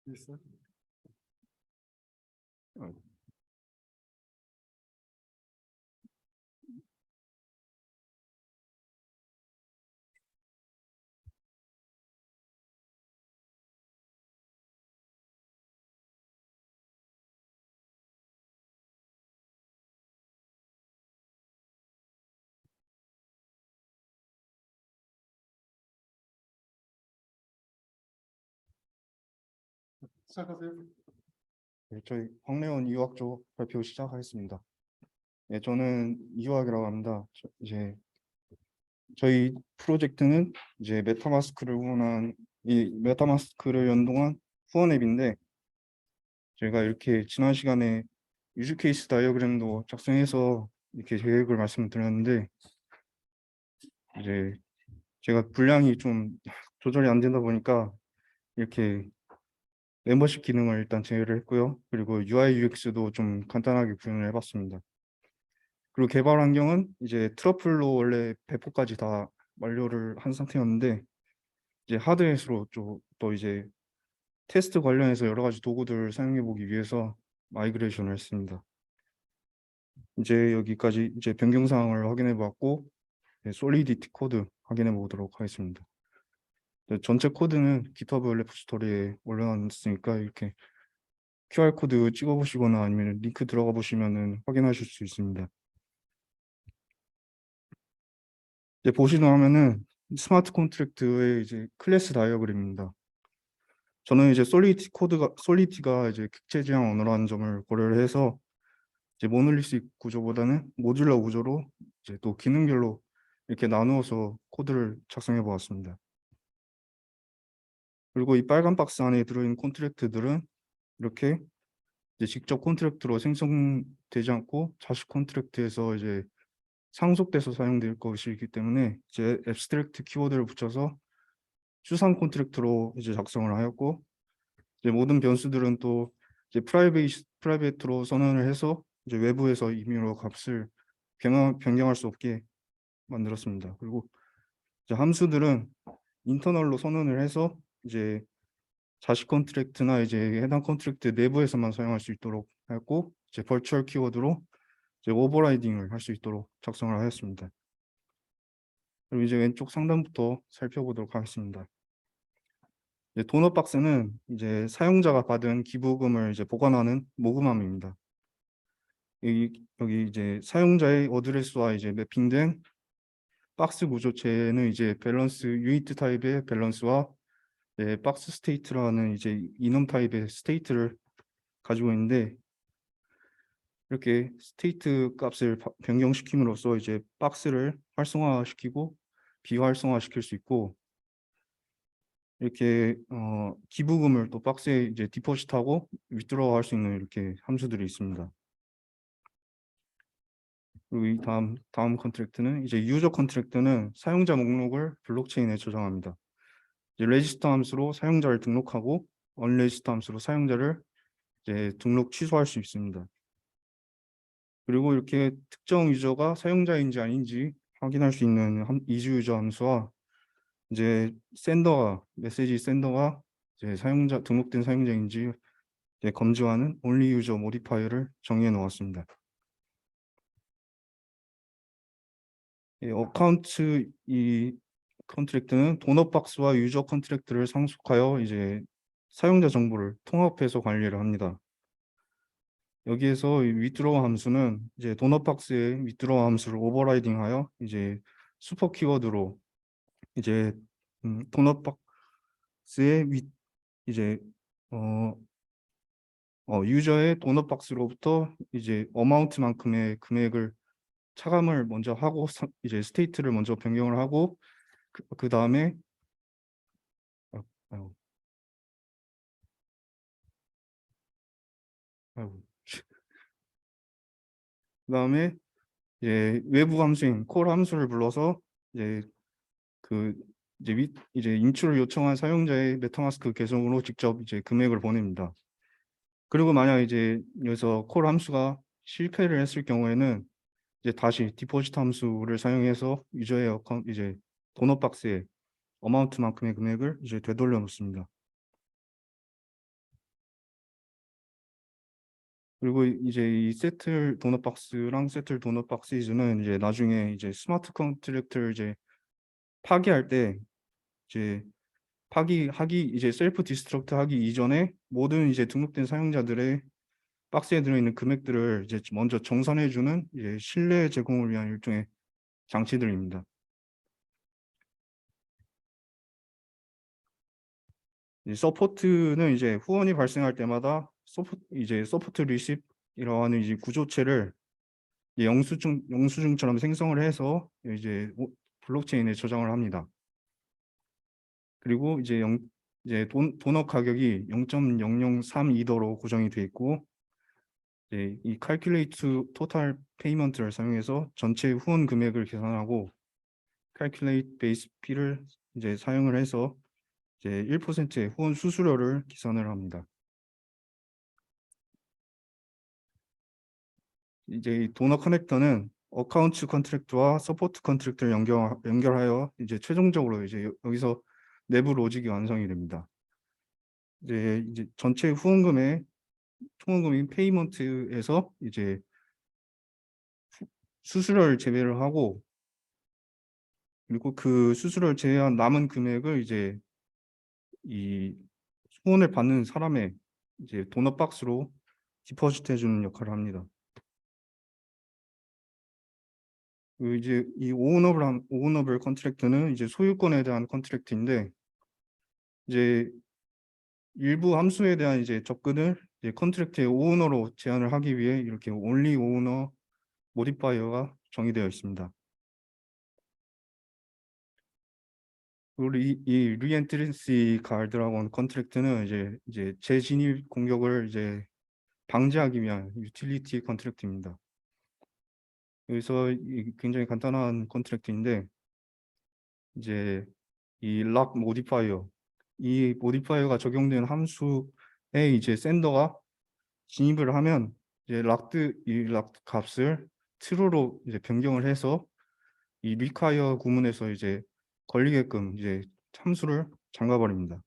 있어? 어, 시작하세요. 네, 저희 황래원 이화학조 발표 시작하겠습니다. 네, 저는 이화학이라고 합니다. 이제 저희 프로젝트는 이제 메타마스크를 연동한 후원 앱인데, 제가 이렇게 지난 시간에 유즈 케이스 다이어그램도 작성해서 이렇게 계획을 말씀드렸는데, 이제 제가 분량이 좀 조절이 안 되다 보니까 이렇게 멤버십 기능을 일단 제외를 했고요. 그리고 UI UX도 좀 간단하게 구현을 해봤습니다. 그리고 개발 환경은 이제 트러플로 원래 배포까지 다 완료를 한 상태였는데, 이제 하드햇으로 또 이제 테스트 관련해서 여러 가지 도구들을 사용해 보기 위해서 마이그레이션을 했습니다. 이제 여기까지 이제 변경 사항을 확인해 봤고, 솔리디티 코드 확인해 보도록 하겠습니다. 전체 코드는 GitHub 레포지토리에 올려놨으니까 이렇게 QR 코드 찍어 보시거나 아니면 링크 들어가 보시면은 확인하실 수 있습니다. 이제 보시는 화면은 스마트 컨트랙트의 이제 클래스 다이어그램입니다. 저는 이제 솔리티가 이제 객체 지향 언어라는 점을 고려를 해서 이제 모놀리식 구조보다는 모듈러 구조로 이제 또 기능별로 이렇게 나누어서 코드를 작성해 보았습니다. 그리고 이 빨간 박스 안에 들어있는 컨트랙트들은 이렇게 이제 직접 컨트랙트로 생성되지 않고 자식 컨트랙트에서 이제 상속돼서 사용될 것이기 때문에 이제 앱스트랙트 키워드를 붙여서 추상 컨트랙트로 이제 작성을 하였고, 이제 모든 변수들은 또 이제 프라이빗으로 선언을 해서 이제 외부에서 임의로 값을 변경할 수 없게 만들었습니다. 그리고 이제 함수들은 인터널로 선언을 해서 이제 자식 컨트랙트나 이제 해당 컨트랙트 내부에서만 사용할 수 있도록 했고, 이제 버추얼 키워드로 이제 오버라이딩을 할 수 있도록 작성을 하였습니다. 그리고 이제 왼쪽 상단부터 살펴보도록 하겠습니다. 이제 도넛 박스는 이제 사용자가 받은 기부금을 이제 보관하는 모금함입니다. 여기 이제 사용자의 어드레스와 이제 매핑된 박스 구조체는 이제 밸런스 유니트 타입의 밸런스와 박스 스테이트라는 이제 이넘 타입의 스테이트를 가지고 있는데, 이렇게 스테이트 값을 변경시킴으로써 이제 박스를 활성화시키고 비활성화시킬 수 있고, 이렇게 기부금을 또 박스에 이제 디포짓하고 위드로우 할 수 있는 이렇게 함수들이 있습니다. 그리고 이 다음 컨트랙트는 이제 유저 컨트랙트는 사용자 목록을 블록체인에 저장합니다. 이제 레지스터 함수로 사용자를 등록하고 언레지스터 함수로 사용자를 이제 등록 취소할 수 있습니다. 그리고 이렇게 특정 유저가 사용자인지 아닌지 확인할 수 있는 이주 유저 함수와 이제 메시지 샌더가 이제 등록된 사용자인지 검증하는 only user modifier를 정의해 놓았습니다. 어카운트 이 컨트랙트는 도넛 박스와 유저 컨트랙트를 상속하여 이제 사용자 정보를 통합해서 관리를 합니다. 여기에서 withdraw 함수는 이제 도넛 박스의 withdraw 함수를 오버라이딩하여 이제 슈퍼 키워드로 이제 도넛 박스의 이제 유저의 도넛 박스로부터 이제 어마운트만큼의 금액을 차감을 먼저 하고 이제 스테이트를 먼저 변경을 하고 그 다음에 아이고, 아이고. 그다음에 이제 외부 함수인 콜 함수를 불러서 이제 그 이제 인출을 요청한 사용자의 메타마스크 계정으로 직접 이제 금액을 보냅니다. 그리고 만약 이제 여기서 콜 함수가 실패를 했을 경우에는 이제 다시 디포지트 함수를 사용해서 유저의 어카운트 이제 도넛 박스에 어마운트만큼의 금액을 이제 되돌려 놓습니다. 그리고 이제 이 세틀 도넛 박스랑 세틀 도넛 박스는 이제 나중에 이제 스마트 컨트랙트를 이제 파기할 때 이제 파기하기 이제 셀프 디스트럭트 하기 이전에 모든 이제 등록된 사용자들의 박스에 들어있는 금액들을 이제 먼저 정산해주는 이제 신뢰 제공을 위한 일종의 장치들입니다. 이 서포트는 이제 후원이 발생할 때마다 서포트 리시프이라고 하는 이제 구조체를 영수증처럼 생성을 해서 이제 블록체인에 저장을 합니다. 그리고 이제 도넛 가격이 0.0032더로 고정이 돼 있고, 이 calculate total payment를 사용해서 전체 후원 금액을 계산하고 calculate base fee를 이제 사용을 해서 이제 1%의 후원 수수료를 계산을 합니다. 이제 이 도넛 커넥터는 어카운트 컨트랙트와 서포트 컨트랙트를 연결하여 이제 최종적으로 이제 여기서 내부 로직이 완성이 됩니다. 이제 전체 후원금인 페이먼트에서 이제 수수료를 제외를 하고, 그리고 그 수수료를 제외한 남은 금액을 이제 이 후원을 받는 사람의 이제 도넛 박스로 디포지트 해주는 역할을 합니다. 그리고 이제 이 오너블 컨트랙트는 이제 소유권에 대한 컨트랙트인데, 이제 일부 함수에 대한 이제 접근을 이제 컨트랙트의 오너로 제한을 하기 위해 이렇게 only owner 모디파이어가 정의되어 있습니다. 그리고 이 리엔트리시 가드라고 하는 컨트랙트는 이제 재진입 공격을 이제 방지하기 위한 유틸리티 컨트랙트입니다. 여기서 굉장히 간단한 컨트랙트인데, 이제 이 락 모디파이어, 이 모디파이어가 적용된 함수에 이제 샌더가 진입을 하면 이제 이 락드 값을 true로 이제 변경을 해서 이 require 구문에서 이제 걸리게끔 이제 함수를 잠가버립니다.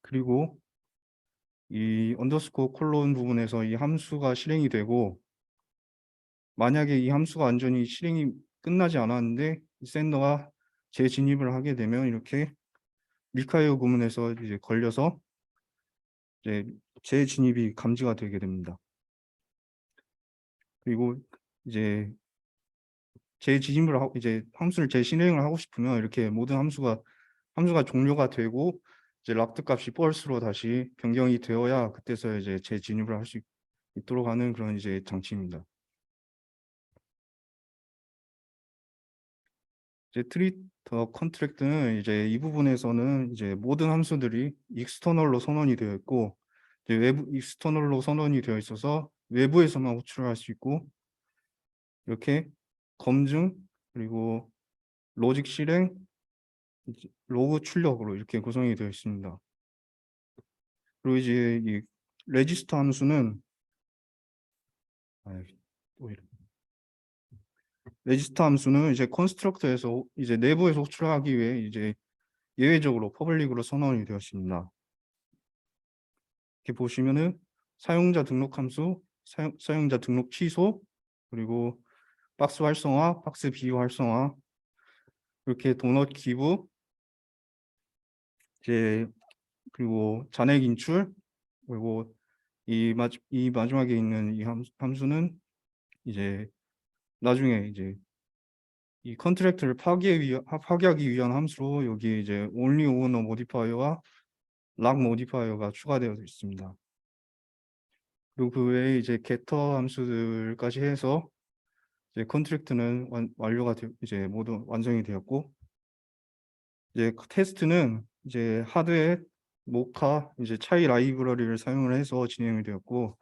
그리고 이 언더스코어 콜론 부분에서 이 함수가 실행이 되고, 만약에 이 함수가 완전히 실행이 끝나지 않았는데 샌더가 재진입을 하게 되면 이렇게 require 구문에서 이제 걸려서 이제 재진입이 감지가 되게 됩니다. 그리고 이제 재진입을 하고 이제 함수를 재실행을 하고 싶으면 이렇게 모든 함수가 종료가 되고 이제 락드 값이 false로 다시 변경이 되어야 그때서 이제 재진입을 할 수 있도록 하는 그런 이제 장치입니다. 이제 트리트 컨트랙트는 이제 이 부분에서는 이제 모든 함수들이 익스터널로 선언이 되어 있고, 이제 외부 익스터널로 선언이 되어 있어서 외부에서만 호출을 할 수 있고, 이렇게 검증 그리고 로직 실행, 로그 출력으로 이렇게 구성이 되어 있습니다. 그리고 이제 이 레지스터 함수는 레지스터 함수는 이제 컨스트럭터에서 이제 내부에서 호출하기 위해 이제 예외적으로 퍼블릭으로 선언이 되었습니다. 이렇게 보시면은 사용자 등록 함수, 사용자 등록 취소, 그리고 박스 활성화, 박스 비유 활성화, 이렇게 도넛 기부, 이제 그리고 잔액 인출, 그리고 이 마지막에 있는 이 함수는 이제 나중에 이제 이 컨트랙트를 파기하기 위한 함수로 여기 이제 only owner 모디파이어와 락 모디파이어가 추가되어 있습니다. 그리고 그 외에 이제 getter 함수들까지 해서 이제 컨트랙트는 이제 모두 완성이 되었고, 이제 그 테스트는 이제 하드웨어, 모카, 이제 차이 라이브러리를 사용을 해서 진행이 되었고,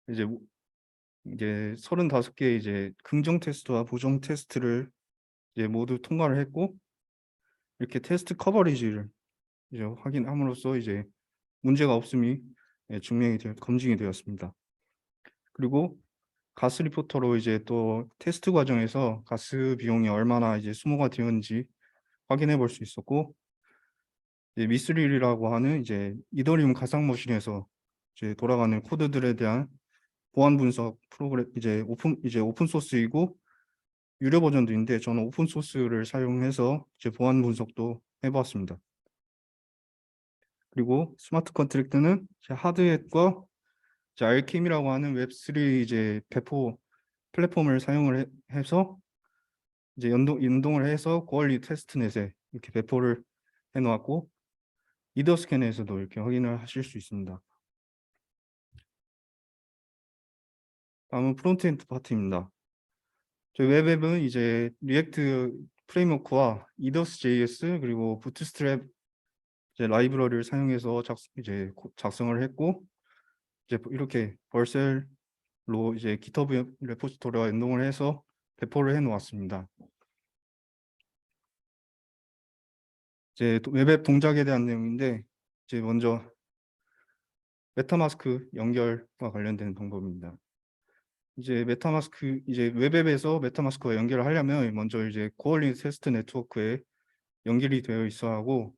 이제 35개 이제 긍정 테스트와 부정 테스트를 이제 모두 통과를 했고, 이렇게 테스트 커버리지를 이제 확인함으로써 이제 문제가 없음이 검증이 되었습니다. 그리고 가스 리포터로 이제 또 테스트 과정에서 가스 비용이 얼마나 이제 소모가 되었는지 확인해 볼 수 있었고, 이제 미스릴이라고 하는 이제 이더리움 가상 머신에서 이제 돌아가는 코드들에 대한 보안 분석 프로그램 이제 오픈 소스이고 유료 버전도 있는데 저는 오픈 소스를 사용해서 이제 보안 분석도 해보았습니다. 그리고 스마트 컨트랙트는 하드햇과 알케미라고 하는 웹3 이제 배포 플랫폼을 사용을 해서 이제 연동을 해서 고퀄리 테스트넷에 이렇게 배포를 해놓았고 이더스캔에서도 이렇게 확인을 하실 수 있습니다. 다음은 프론트엔드 파트입니다. 저희 웹앱은 이제 리액트 프레임워크와 이더스.js 그리고 부트스트랩 이제 라이브러리를 사용해서 작성을 했고 이제 이렇게 벌셀로 이제 GitHub 레포지토리와 연동을 해서 배포를 해 놓았습니다. 이제 웹앱 동작에 대한 내용인데 이제 먼저 메타마스크 연결과 관련된 방법입니다. 이제 웹앱에서 메타마스크와 연결을 하려면 먼저 이제 코어링 테스트 네트워크에 연결이 되어 있어야 하고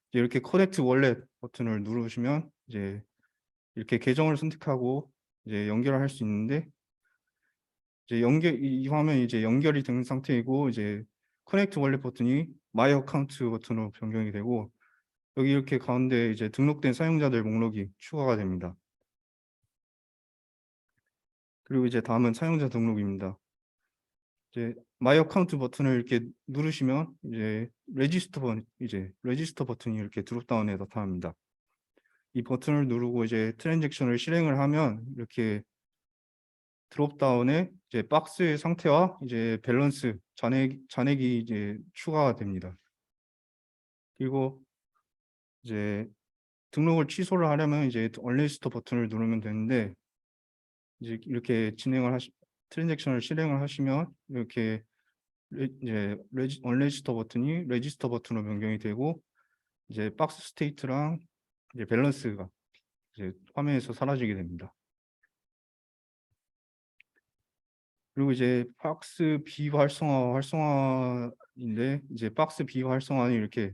이제 이렇게 커넥트 월렛 버튼을 누르시면 이제 이렇게 계정을 선택하고 이제 연결을 할 수 있는데 이제 이 화면이 이제 연결이 된 상태이고 이제 커넥트 월렛 버튼이 마이 어카운트 버튼으로 변경이 되고 여기 이렇게 가운데 이제 등록된 사용자들 목록이 추가가 됩니다. 그리고 이제 다음은 사용자 등록입니다. 이제 마이 어카운트 버튼을 이렇게 누르시면 이제 레지스터 버튼이 이렇게 드롭다운에 나타납니다. 이 버튼을 누르고 이제 트랜잭션을 실행을 하면 이렇게 드롭다운에 이제 박스의 상태와 이제 밸런스 잔액이 이제 추가가 됩니다. 그리고 이제 등록을 취소를 하려면 이제 언리스터 버튼을 누르면 되는데 이제 이렇게 트랜잭션을 실행을 하시면 이렇게 이제 언레지스터 버튼이 레지스터 버튼으로 변경이 되고 이제 박스 스테이트랑 이제 밸런스가 이제 화면에서 사라지게 됩니다. 그리고 이제 박스 비활성화인데 이제 박스 비활성화는 이렇게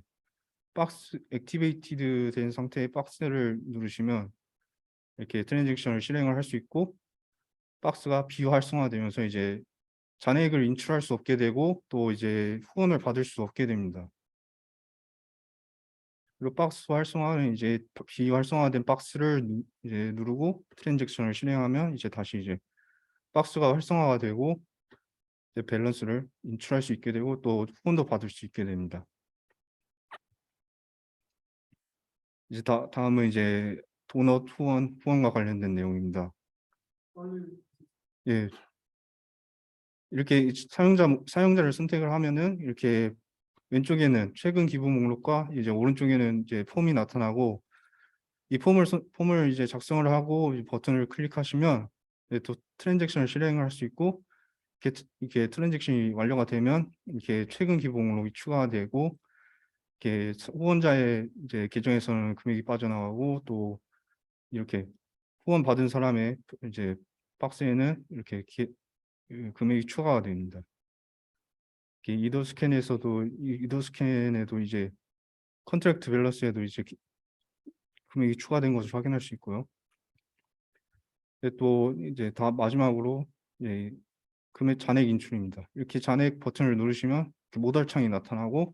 박스 액티베이티드 된 상태의 박스를 누르시면 이렇게 트랜잭션을 실행을 할 수 있고 박스가 비활성화되면서 이제 잔액을 인출할 수 없게 되고 또 이제 후원을 받을 수 없게 됩니다. 그리고 박스 활성화는 이제 비활성화된 박스를 이제 누르고 트랜잭션을 실행하면 이제 다시 이제 박스가 활성화가 되고 이제 밸런스를 인출할 수 있게 되고 또 후원도 받을 수 있게 됩니다. 이제 다음은 이제 도넛 후원과 관련된 내용입니다. 예, 이렇게 사용자를 선택을 하면은 이렇게 왼쪽에는 최근 기부 목록과 이제 오른쪽에는 이제 폼이 나타나고 이 폼을 이제 작성을 하고 이 버튼을 클릭하시면 이제 또 트랜잭션을 실행을 할 수 있고 이렇게 트랜잭션이 완료가 되면 이렇게 최근 기부 목록이 추가가 되고 이렇게 후원자의 이제 계정에서는 금액이 빠져나가고 또 이렇게 후원 받은 사람의 이제 박스에는 이렇게 금액이 추가가 됩니다. 이더스캔에도 이제 컨트랙트 밸런스에도 이제 금액이 추가된 것을 확인할 수 있고요. 또 이제 마지막으로 이제 금액 잔액 인출입니다. 이렇게 잔액 버튼을 누르시면 이렇게 모달창이 나타나고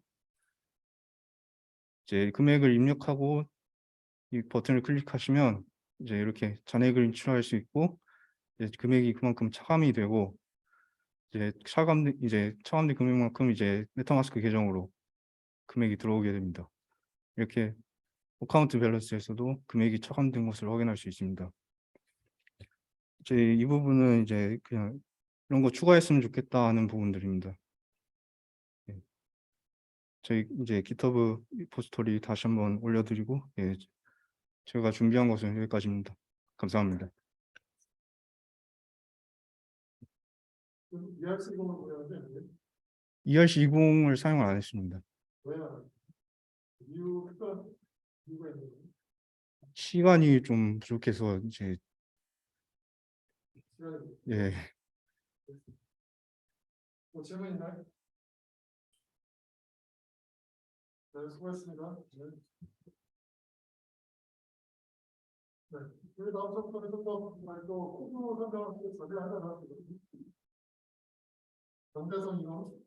이제 금액을 입력하고 이 버튼을 클릭하시면 이제 이렇게 잔액을 인출할 수 있고 이제 금액이 그만큼 차감이 되고 이제 차감된 금액만큼 이제 메타마스크 계정으로 금액이 들어오게 됩니다. 이렇게 어카운트 밸런스에서도 금액이 차감된 것을 확인할 수 있습니다. 이제 이 부분은 이제 그냥 이런 거 추가했으면 좋겠다 하는 부분들입니다. 예. 저희 이제 GitHub 리포지토리 다시 한번 올려드리고 예, 제가 준비한 것은 여기까지입니다. 감사합니다. ERC20을 보내는데 ERC20을 사용을 안 했습니다. 왜 이유가 있는 거예요? 시간이 좀 부족해서 이제 시간이 예. 뭐 질문 있나요? 네, 수고했습니다. 네. 네. 그 다음 속도에서 또 코드 설명을 저희가 하잖아. 경제성 이론.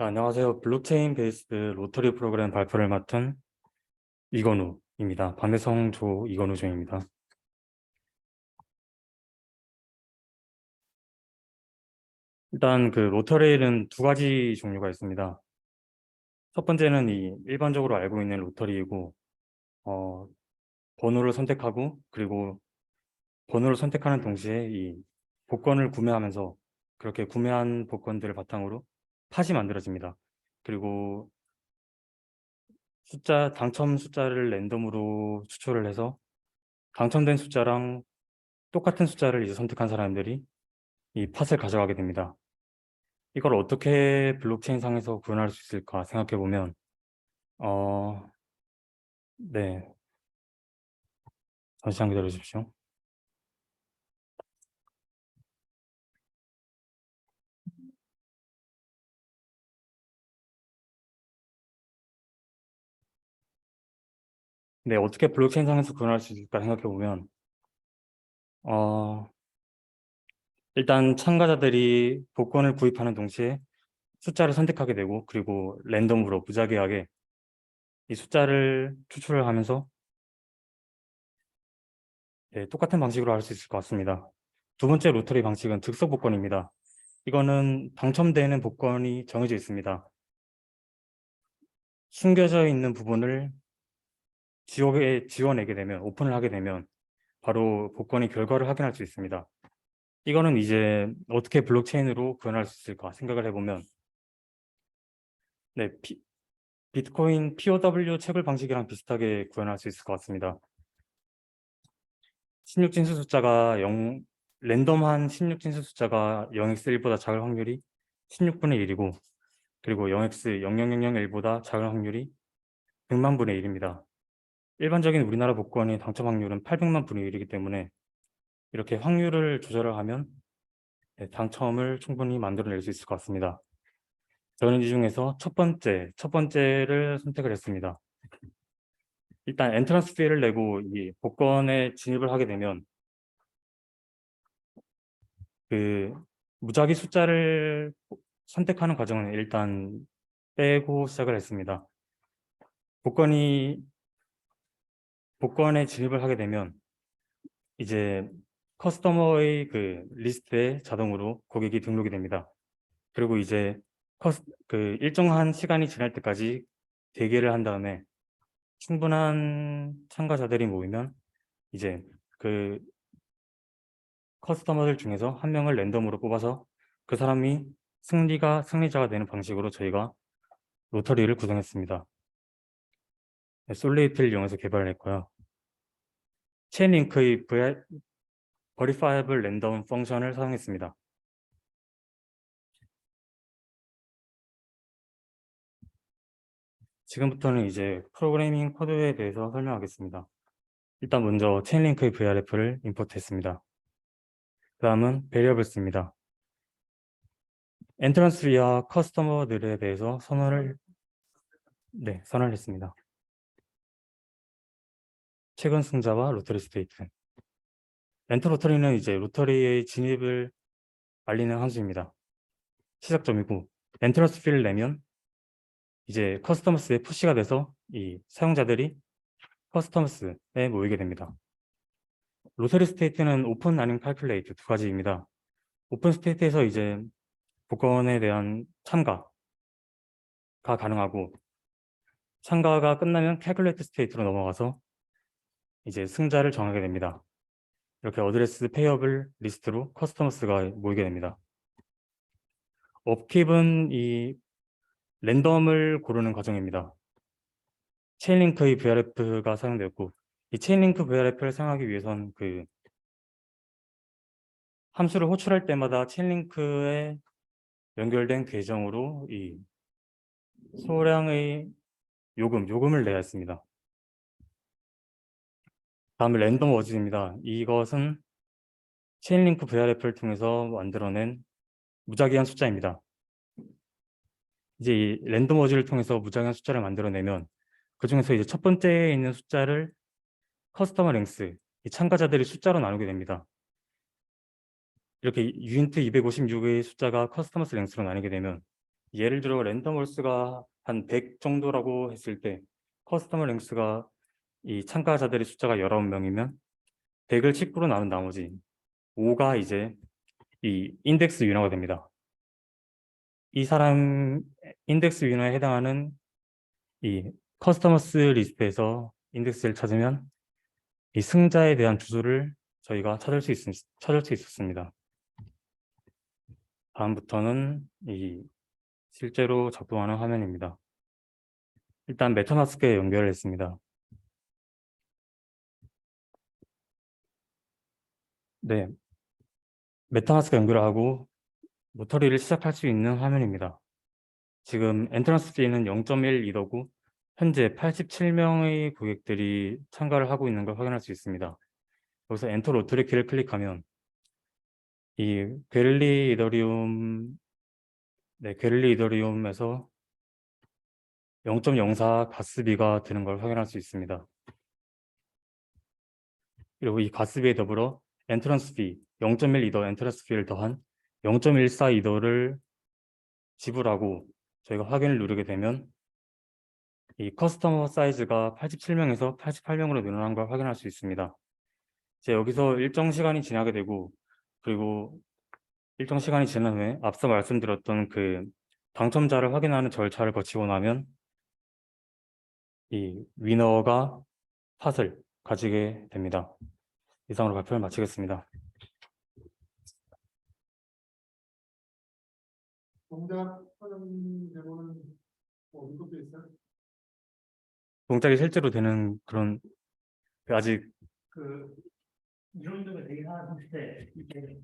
안녕하세요. 블록체인 베이스드 로터리 프로그램 발표를 맡은 이건우입니다. 박내성 조 이건우 조입니다. 일단 그 로터리는 두 가지 종류가 있습니다. 첫 번째는 이 일반적으로 알고 있는 로터리이고 번호를 선택하고 그리고 번호를 선택하는 동시에 이 복권을 구매하면서 그렇게 구매한 복권들을 바탕으로 팟이 만들어집니다. 그리고 당첨 숫자를 랜덤으로 추출을 해서 당첨된 숫자랑 똑같은 숫자를 이제 선택한 사람들이 이 팟을 가져가게 됩니다. 이걸 어떻게 블록체인 상에서 구현할 수 있을까 생각해 보면 네, 잠시만 기다려 주십시오. 네, 어떻게 블록체인 상에서 구현할 수 있을까 생각해 보면 일단 참가자들이 복권을 구입하는 동시에 숫자를 선택하게 되고 그리고 랜덤으로 무작위하게 이 숫자를 추출을 하면서 네, 똑같은 방식으로 할 수 있을 것 같습니다. 두 번째 로터리 방식은 즉석 복권입니다. 이거는 당첨되는 복권이 정해져 있습니다. 숨겨져 있는 부분을 지워내게 되면, 오픈을 하게 되면 바로 복권의 결과를 확인할 수 있습니다. 이거는 이제 어떻게 블록체인으로 구현할 수 있을까 생각을 해보면 네, 비트코인 POW 채굴 방식이랑 비슷하게 구현할 수 있을 것 같습니다. 16진수 숫자가 랜덤한 16진수 숫자가 0x1보다 작을 확률이 16분의 1이고 그리고 0x0001보다 작을 확률이 100만 분의 1입니다. 일반적인 우리나라 복권의 당첨 확률은 800만 분의 1이기 때문에 이렇게 확률을 조절을 하면 당첨을 충분히 만들어낼 수 있을 것 같습니다. 저는 이 중에서 첫 번째를 선택을 했습니다. 일단 엔트런스 피를 내고 이 복권에 진입을 하게 되면 그 무작위 숫자를 선택하는 과정은 일단 빼고 시작을 했습니다. 복권에 진입을 하게 되면 이제 커스터머의 그 리스트에 자동으로 고객이 등록이 됩니다. 그리고 이제 그 일정한 시간이 지날 때까지 대기를 한 다음에 충분한 참가자들이 모이면 이제 그 커스터머들 중에서 한 명을 랜덤으로 뽑아서 그 사람이 승리자가 되는 방식으로 저희가 로터리를 구성했습니다. 솔레이트를 이용해서 개발을 했고요. 체인링크의 Verifiable Random 펑션을 사용했습니다. 지금부터는 이제 프로그래밍 코드에 대해서 설명하겠습니다. 일단 먼저 체인링크의 VRF를 임포트했습니다. 그 다음은 Variables입니다. 엔트런스와 커스터머들에 대해서 선언을 했습니다. 최근 승자와 로터리 스테이트. 엔터 로터리는 이제 로터리의 진입을 알리는 함수입니다. 시작점이고 엔트런스 피를 내면 이제 커스터머스에 푸시가 돼서 이 사용자들이 커스터머스에 모이게 됩니다. 로터리 스테이트는 오픈 아닌 칼큘레이트 두 가지입니다. 오픈 스테이트에서 이제 복권에 대한 참가가 가능하고 참가가 끝나면 calculate 스테이트로 넘어가서 이제 승자를 정하게 됩니다. 이렇게 어드레스 페이어블 리스트로 커스터머스가 모이게 됩니다. 업킵은 이 랜덤을 고르는 과정입니다. 체인링크의 VRF가 사용되었고 이 체인링크 VRF를 사용하기 위해선 그 함수를 호출할 때마다 체인링크에 연결된 계정으로 이 소량의 요금을 내야 했습니다. 다음에 랜덤 워즈입니다. 이것은 체인링크 VRF를 통해서 만들어낸 무작위한 숫자입니다. 이제 이 랜덤 워즈를 통해서 무작위한 숫자를 만들어내면 그 중에서 이제 첫 번째에 있는 숫자를 커스터머 랭스, 이 참가자들이 숫자로 나누게 됩니다. 이렇게 유인트 256의 숫자가 커스터머스 랭스로 나뉘게 되면 예를 들어 랜덤 월스가 한 100 정도라고 했을 때 커스터머 랭스가 이 참가자들의 숫자가 19명이면 100을 10%로 나눈 나머지 5가 이제 이 인덱스 위너가 됩니다. 이 사람 인덱스 위너에 해당하는 이 커스터머스 리스트에서 인덱스를 찾으면 이 승자에 대한 주소를 저희가 찾을 수 있었습니다. 다음부터는 이 실제로 작동하는 화면입니다. 일단 메타마스크에 연결을 했습니다. 네, 메타마스크 연결을 하고 모터리를 시작할 수 있는 화면입니다. 지금 엔트런스 피는 0.1 이더고 현재 87명의 고객들이 참가를 하고 있는 걸 확인할 수 있습니다. 여기서 엔터 로터리 키를 클릭하면 이 궤를리 이더리움에서 0.04 가스비가 드는 걸 확인할 수 있습니다. 그리고 이 가스비에 더불어 엔트런스 피 0.1 이더 엔트런스 피를 더한 0.14 이더를 지불하고 저희가 확인을 누르게 되면 이 커스터머 사이즈가 87명에서 88명으로 늘어난 걸 확인할 수 있습니다. 이제 여기서 일정 시간이 지나게 되고 그리고 일정 시간이 지난 후에 앞서 말씀드렸던 그 당첨자를 확인하는 절차를 거치고 나면 이 위너가 팟을 가지게 됩니다. 이상으로 발표를 마치겠습니다. 동작 하는 데로는 뭐 이것도 있어요? 동작이 실제로 되는 그런 아직 그 이론적으로 되게 하는데 이게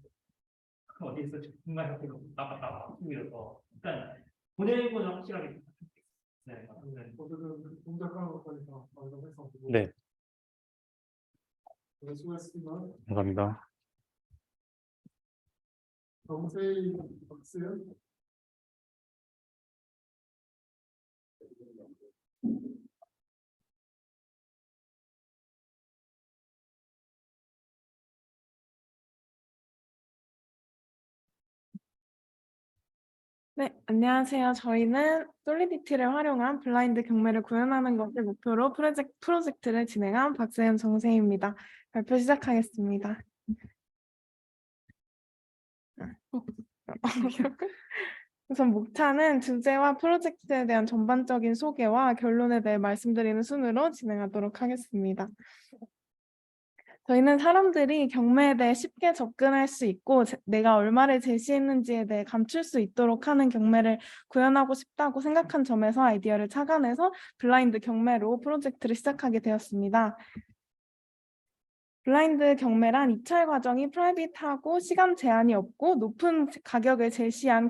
어디서 중간에 나갔다 이어서 일단 보내는 건 확실하게 네. 어쨌든 동작하는 것까지다 완성해서. 네, 수고했습니다. 감사합니다. 정세희 박수현. 네, 안녕하세요. 저희는 솔리디티를 활용한 블라인드 경매를 구현하는 것을 목표로 프로젝트를 진행한 박세현 정세희입니다. 발표 시작하겠습니다. 우선 목차는 주제와 프로젝트에 대한 전반적인 소개와 결론에 대해 말씀드리는 순으로 진행하도록 하겠습니다. 저희는 사람들이 경매에 대해 쉽게 접근할 수 있고 내가 얼마를 제시했는지에 대해 감출 수 있도록 하는 경매를 구현하고 싶다고 생각한 점에서 아이디어를 착안해서 블라인드 경매로 프로젝트를 시작하게 되었습니다. 블라인드 경매란 입찰 과정이 프라이빗하고 시간 제한이 없고 높은 가격을 제시한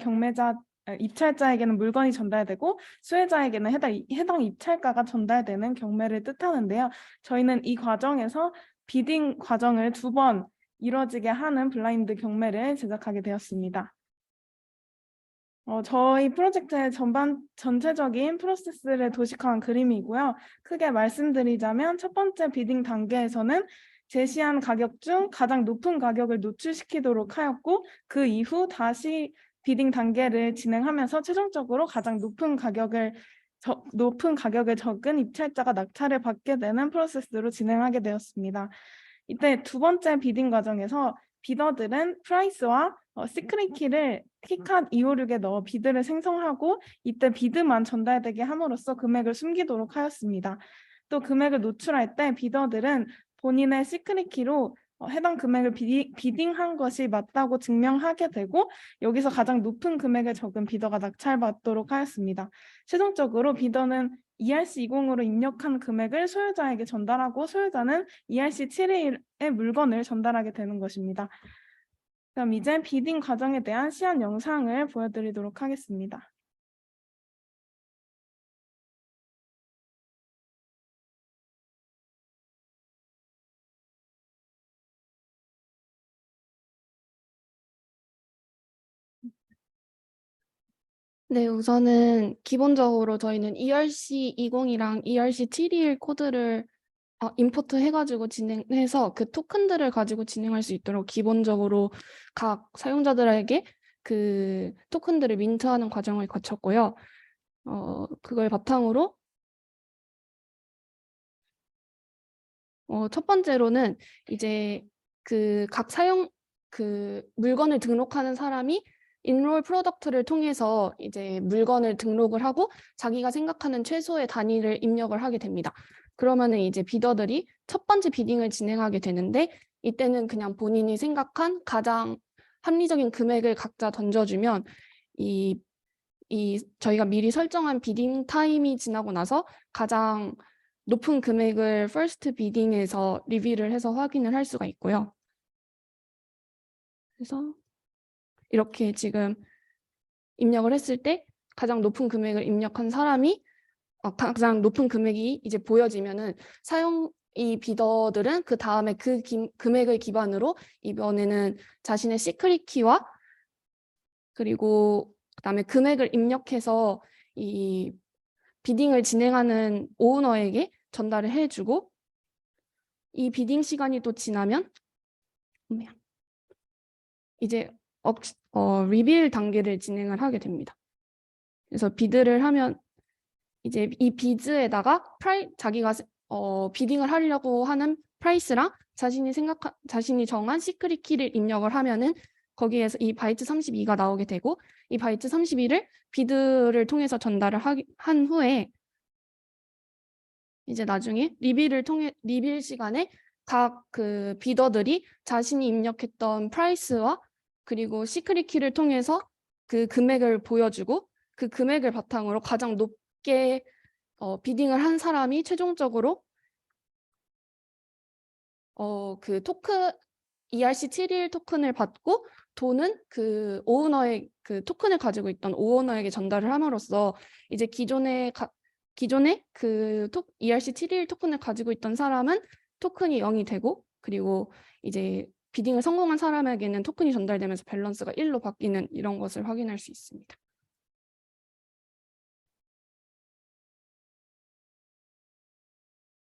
입찰자에게는 물건이 전달되고 수혜자에게는 해당 입찰가가 전달되는 경매를 뜻하는데요. 저희는 이 과정에서 비딩 과정을 2번 이루어지게 하는 블라인드 경매를 제작하게 되었습니다. 저희 프로젝트의 전체적인 프로세스를 도식화한 그림이고요. 크게 말씀드리자면 첫 번째 비딩 단계에서는 제시한 가격 중 가장 높은 가격을 노출시키도록 하였고 그 이후 다시 비딩 단계를 진행하면서 최종적으로 가장 높은 가격을 적은 입찰자가 낙찰을 받게 되는 프로세스로 진행하게 되었습니다. 이때 2번째 비딩 과정에서 비더들은 프라이스와 시크릿 키를 키카드 256에 넣어 비드를 생성하고 이때 비드만 전달되게 함으로써 금액을 숨기도록 하였습니다. 또 금액을 노출할 때 비더들은 본인의 시크릿 키로 해당 금액을 비딩한 것이 맞다고 증명하게 되고 여기서 가장 높은 금액을 적은 비더가 낙찰받도록 하였습니다. 최종적으로 비더는 ERC20으로 입력한 금액을 소유자에게 전달하고 소유자는 ERC71의 물건을 전달하게 되는 것입니다. 그럼 이제 비딩 과정에 대한 시연 영상을 보여드리도록 하겠습니다. 네, 우선은 기본적으로 저희는 ERC20이랑 ERC721 코드를 임포트 해가지고 진행해서 그 토큰들을 가지고 진행할 수 있도록 기본적으로 각 사용자들에게 그 토큰들을 민트하는 과정을 거쳤고요. 그걸 바탕으로 첫 번째로는 이제 그 물건을 등록하는 사람이 인롤 프로덕트를 통해서 이제 물건을 등록을 하고 자기가 생각하는 최소의 단위를 입력을 하게 됩니다. 그러면은 이제 비더들이 첫 번째 비딩을 진행하게 되는데 이때는 그냥 본인이 생각한 가장 합리적인 금액을 각자 던져주면 이 저희가 미리 설정한 비딩 타임이 지나고 나서 가장 높은 금액을 퍼스트 비딩에서 리뷰를 해서 확인을 할 수가 있고요. 그래서 이렇게 지금 입력을 했을 때 가장 높은 금액을 입력한 사람이 가장 높은 금액이 이제 보여지면은 이 비더들은 그 다음에 그 금액을 기반으로 이번에는 자신의 시크릿 키와 그리고 그다음에 금액을 입력해서 이 비딩을 진행하는 오너에게 전달을 해주고 이 비딩 시간이 또 지나면 이제 리빌 단계를 진행을 하게 됩니다. 그래서 비드를 하면 이제 이 비즈에다가 자기가 비딩을 하려고 하는 프라이스랑 자신이 정한 시크릿 키를 입력을 하면은 거기에서 이 바이트 32가 나오게 되고 이 바이트 32를 비드를 통해서 전달을 한 후에 이제 나중에 리빌 시간에 각 그 비더들이 자신이 입력했던 프라이스와 그리고 시크릿 키를 통해서 그 금액을 보여주고 그 금액을 바탕으로 가장 높게 비딩을 한 사람이 최종적으로 그 토큰 ERC71 토큰을 받고 돈은 그 오너의 그 토큰을 가지고 있던 오너에게 전달을 함으로써 이제 기존에 그 ERC71 토큰을 가지고 있던 사람은 토큰이 0이 되고 그리고 이제 비딩을 성공한 사람에게는 토큰이 전달되면서 밸런스가 1로 바뀌는 이런 것을 확인할 수 있습니다.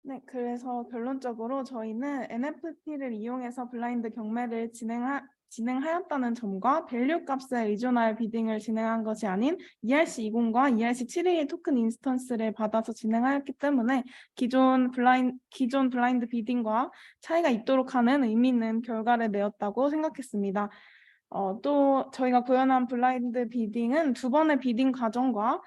네, 그래서 결론적으로 저희는 NFT를 이용해서 블라인드 경매를 진행하였다는 점과 밸류 값에 의존하여 비딩을 진행한 것이 아닌 ERC20과 ERC721 토큰 인스턴스를 받아서 진행하였기 때문에 기존 블라인드 비딩과 차이가 있도록 하는 의미 있는 결과를 내었다고 생각했습니다. 또 저희가 구현한 블라인드 비딩은 두 번의 비딩 과정과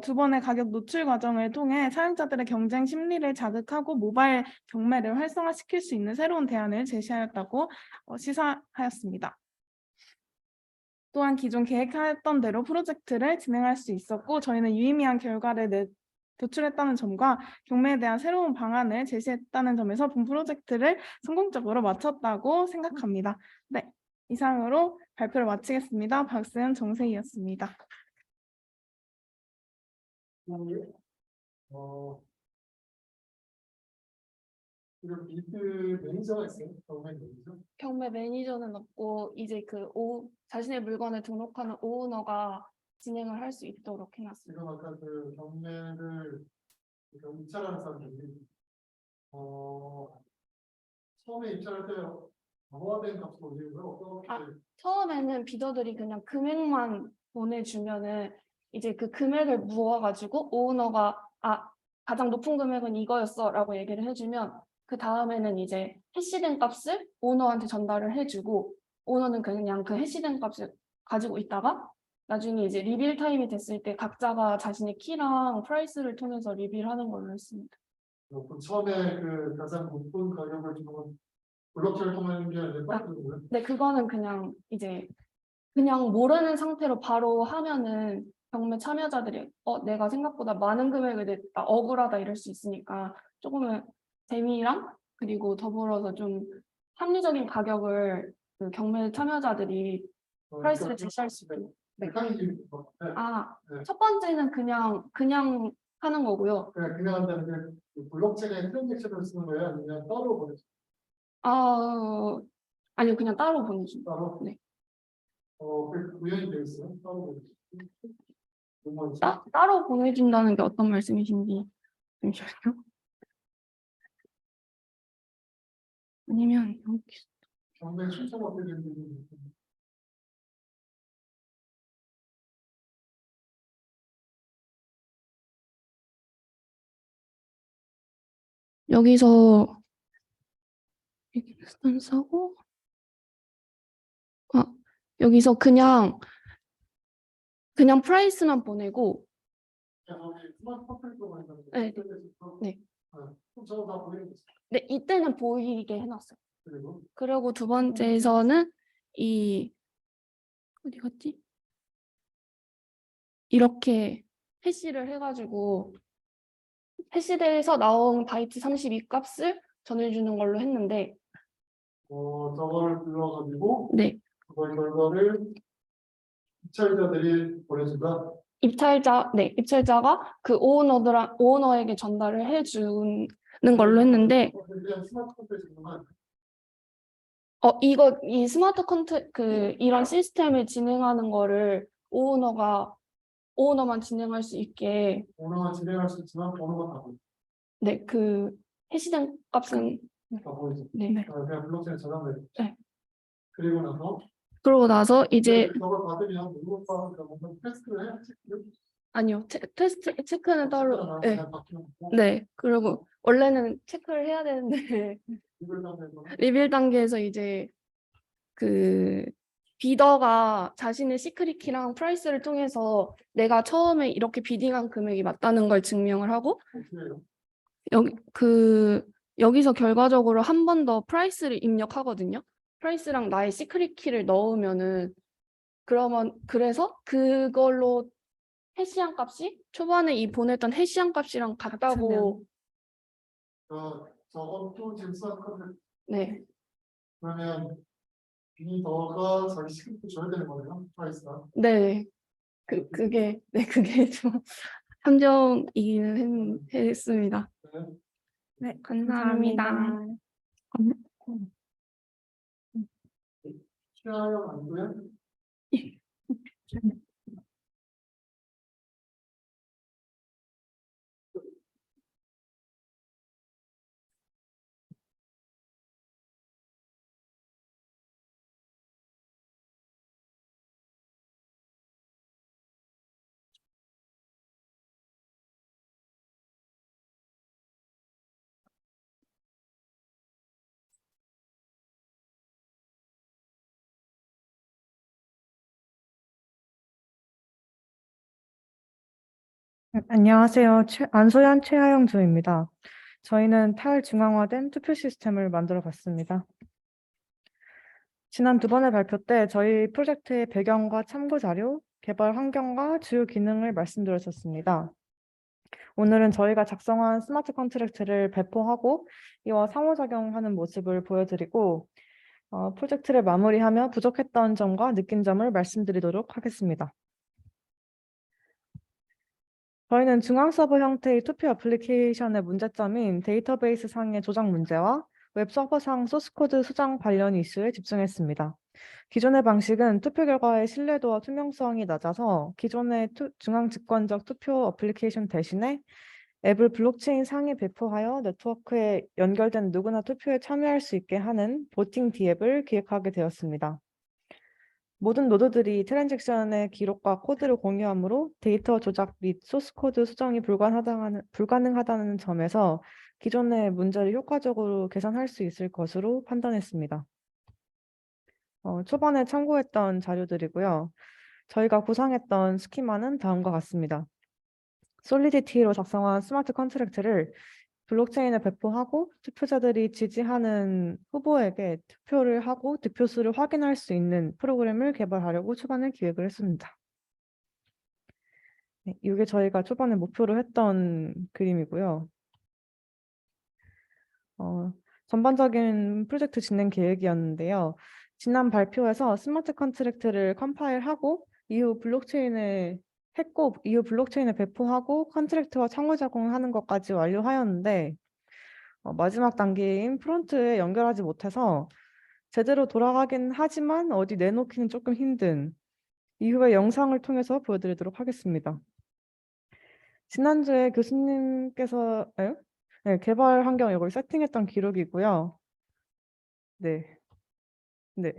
두 번의 가격 노출 과정을 통해 사용자들의 경쟁 심리를 자극하고 모바일 경매를 활성화시킬 수 있는 새로운 대안을 제시하였다고 시사하였습니다. 또한 기존 계획하였던 대로 프로젝트를 진행할 수 있었고 저희는 유의미한 결과를 도출했다는 점과 경매에 대한 새로운 방안을 제시했다는 점에서 본 프로젝트를 성공적으로 마쳤다고 생각합니다. 네, 이상으로 발표를 마치겠습니다. 박수현 정세희였습니다. 그리고 비드 매니저가 있어요? 경매 매니저? 경매 매니저는 없고 이제 자신의 물건을 등록하는 오너가 진행을 할 수 있도록 해놨습니다. 지금 아까 그 경매를 입찰하는 사람들이 처음에 입찰할 때 노화된 값을 올리는 거 어떻게? 처음에는 비더들이 그냥 금액만 보내주면은 이제 그 금액을 모아가지고 오너가 가장 높은 금액은 이거였어라고 얘기를 해주면 그 다음에는 이제 해시된 값을 오너한테 전달을 해주고 오너는 그냥 그 해시된 값을 가지고 있다가 나중에 이제 리빌 타임이 됐을 때 각자가 자신의 키랑 프라이스를 통해서 리빌하는 걸로 했습니다. 그럼 처음에 그 가장 높은 가격을 주는 블록체인을 통하는 게 아니라 네, 그거는 그냥 이제 그냥 모르는 상태로 바로 하면은 경매 참여자들이 내가 생각보다 많은 금액을 냈다, 억울하다 이럴 수 있으니까 조금은 재미랑 그리고 더불어서 좀 합리적인 가격을 그 경매 참여자들이 프라이스를 제시할 수 있게. 네. 네. 첫 번째는 그냥 하는 거고요. 그냥 한다는 게 블록체인에 트랜잭션을 쓰는 거예요? 아니면 따로 보내죠? 아니요, 그냥 따로 보내준다. 따로? 네. 그 구현이 되어 있어요? 따로 보내죠? 따로 보내준다는 게 어떤 말씀이신지 잠시만요. 아니면 여기 경매 신청 어떻게 되는지. 여기서 스탠스하고 여기서 그냥 프라이스만 보내고 스마트 컨트롤 한다는 거. 네. 네. 그럼 저거 다 보내는 거죠. 네, 이때는 보이게 해놨어요. 그리고 그리고 두 번째에서는 이 어디 갔지? 이렇게 해시를 해가지고 해시돼서 나온 바이트 32 값을 전해주는 걸로 했는데 저거를 불러가지고 네, 그걸 결과를 입찰자들이 보내준다. 입찰자가 그 오너에게 전달을 해주는 걸로 했는데 그냥 스마트 컨트롤만 이 스마트 이런 시스템을 진행하는 거를 오너만 진행할 수 있게 오너가 진행할 수 있지만 번호가 다 보이죠. 네, 그 해시된 값은 다 보이죠. 네. 그냥 블록체인 저장되죠. 네. 그리고 나서 이제 저걸 받으면 누구 받으니까 뭔가 테스트를 해야지. 아니요, 테스트 체크는 따로 네. 그냥 바뀌는 거. 네, 그리고 원래는 체크를 해야 되는데 이걸 하면 리빌 단계에서 이제 그 비더가 자신의 시크릿 키랑 프라이스를 통해서 내가 처음에 이렇게 비딩한 금액이 맞다는 걸 증명을 하고 여기서 결과적으로 한 번 더 프라이스를 입력하거든요. 프라이스랑 나의 시크릿 키를 넣으면은 그래서 그걸로 해시한 값이 초반에 보냈던 해시한 값이랑 같다고 저것도 지금 스마트 컨트롤 네. 그러면 비더가 자기 시간도 줘야 되는 거네요. 프라이스가. 네. 그게 좀 함정이기는 했습니다. 네, 감사합니다. 취하여 안고요. 안녕하세요. 안소연 최하영 조입니다. 저희는 탈중앙화된 투표 시스템을 만들어 봤습니다. 지난 2번의 발표 때 저희 프로젝트의 배경과 참고 자료, 개발 환경과 주요 기능을 말씀드렸었습니다. 오늘은 저희가 작성한 스마트 컨트랙트를 배포하고 이와 상호작용하는 모습을 보여드리고 프로젝트를 마무리하며 부족했던 점과 느낀 점을 말씀드리도록 하겠습니다. 저희는 중앙 서버 형태의 투표 애플리케이션의 문제점인 데이터베이스 상의 조작 문제와 웹 서버상 소스코드 수정 관련 이슈에 집중했습니다. 기존의 방식은 투표 결과의 신뢰도와 투명성이 낮아서 기존의 중앙 집권적 투표 애플리케이션 대신에 앱을 블록체인 상에 배포하여 네트워크에 연결된 누구나 투표에 참여할 수 있게 하는 보팅 D앱을 기획하게 되었습니다. 모든 노드들이 트랜잭션의 기록과 코드를 공유하므로 데이터 조작 및 소스코드 수정이 불가능하다는 점에서 기존의 문제를 효과적으로 개선할 수 있을 것으로 판단했습니다. 초반에 참고했던 자료들이고요. 저희가 구상했던 스키마는 다음과 같습니다. 솔리디티로 작성한 스마트 컨트랙트를 블록체인에 배포하고 투표자들이 지지하는 후보에게 투표를 하고 득표수를 확인할 수 있는 프로그램을 개발하려고 초반에 기획을 했습니다. 네, 이게 저희가 초반에 목표로 했던 그림이고요. 전반적인 프로젝트 진행 계획이었는데요. 지난 발표에서 스마트 컨트랙트를 컴파일하고 이후 블록체인에 했고 이후 블록체인에 배포하고 컨트랙트와 상호작용하는 것까지 완료하였는데 마지막 단계인 프론트에 연결하지 못해서 제대로 돌아가긴 하지만 어디 내놓기는 조금 힘든 이후에 영상을 통해서 보여드리도록 하겠습니다. 지난주에 교수님께서 네, 개발 환경 이걸 세팅했던 기록이고요. 네. 네.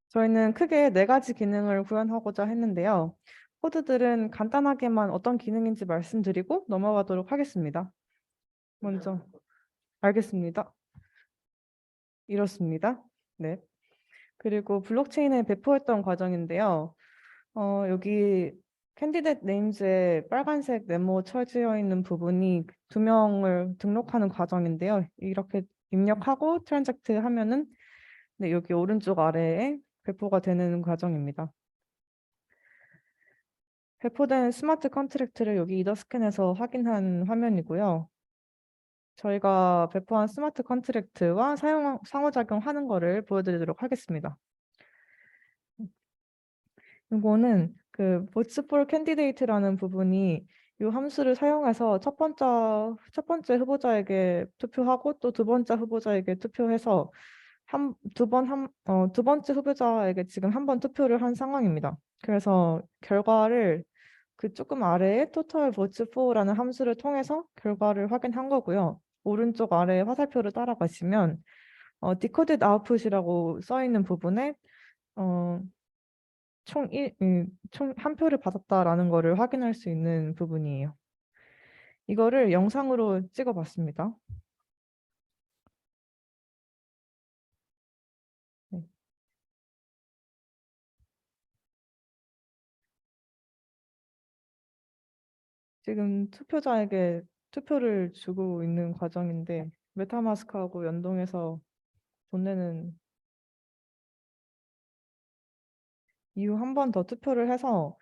저희는 크게 4가지 기능을 구현하고자 했는데요. 코드들은 간단하게만 어떤 기능인지 말씀드리고 넘어가도록 하겠습니다. 먼저 알겠습니다. 이렇습니다. 네. 그리고 블록체인에 배포했던 과정인데요. 여기 캔디데이트 네임즈에 빨간색 네모 쳐져 있는 부분이 2명을 등록하는 과정인데요. 이렇게 입력하고 트랜잭트 하면은 네, 여기 오른쪽 아래에 배포가 되는 과정입니다. 배포된 스마트 컨트랙트를 여기 이더스캔에서 확인한 화면이고요. 저희가 배포한 스마트 컨트랙트와 상호작용하는 거를 보여드리도록 하겠습니다. 이거는 그 votes for candidate라는 부분이 이 함수를 사용해서 첫 번째 후보자에게 투표하고 또 두 번째 후보자에게 투표해서 두 번째 후보자에게 지금 한 번 투표를 한 상황입니다. 그래서 결과를 그 조금 아래에 total votes for라는 함수를 통해서 결과를 확인한 거고요. 오른쪽 아래 화살표를 따라가시면 decoded output이라고 써 있는 부분에 총 한 표를 받았다라는 거를 확인할 수 있는 부분이에요. 이거를 영상으로 찍어봤습니다. 네. 지금 투표자에게 투표를 주고 있는 과정인데 메타마스크하고 연동해서 돈 내는 이후 한 번 더 투표를 해서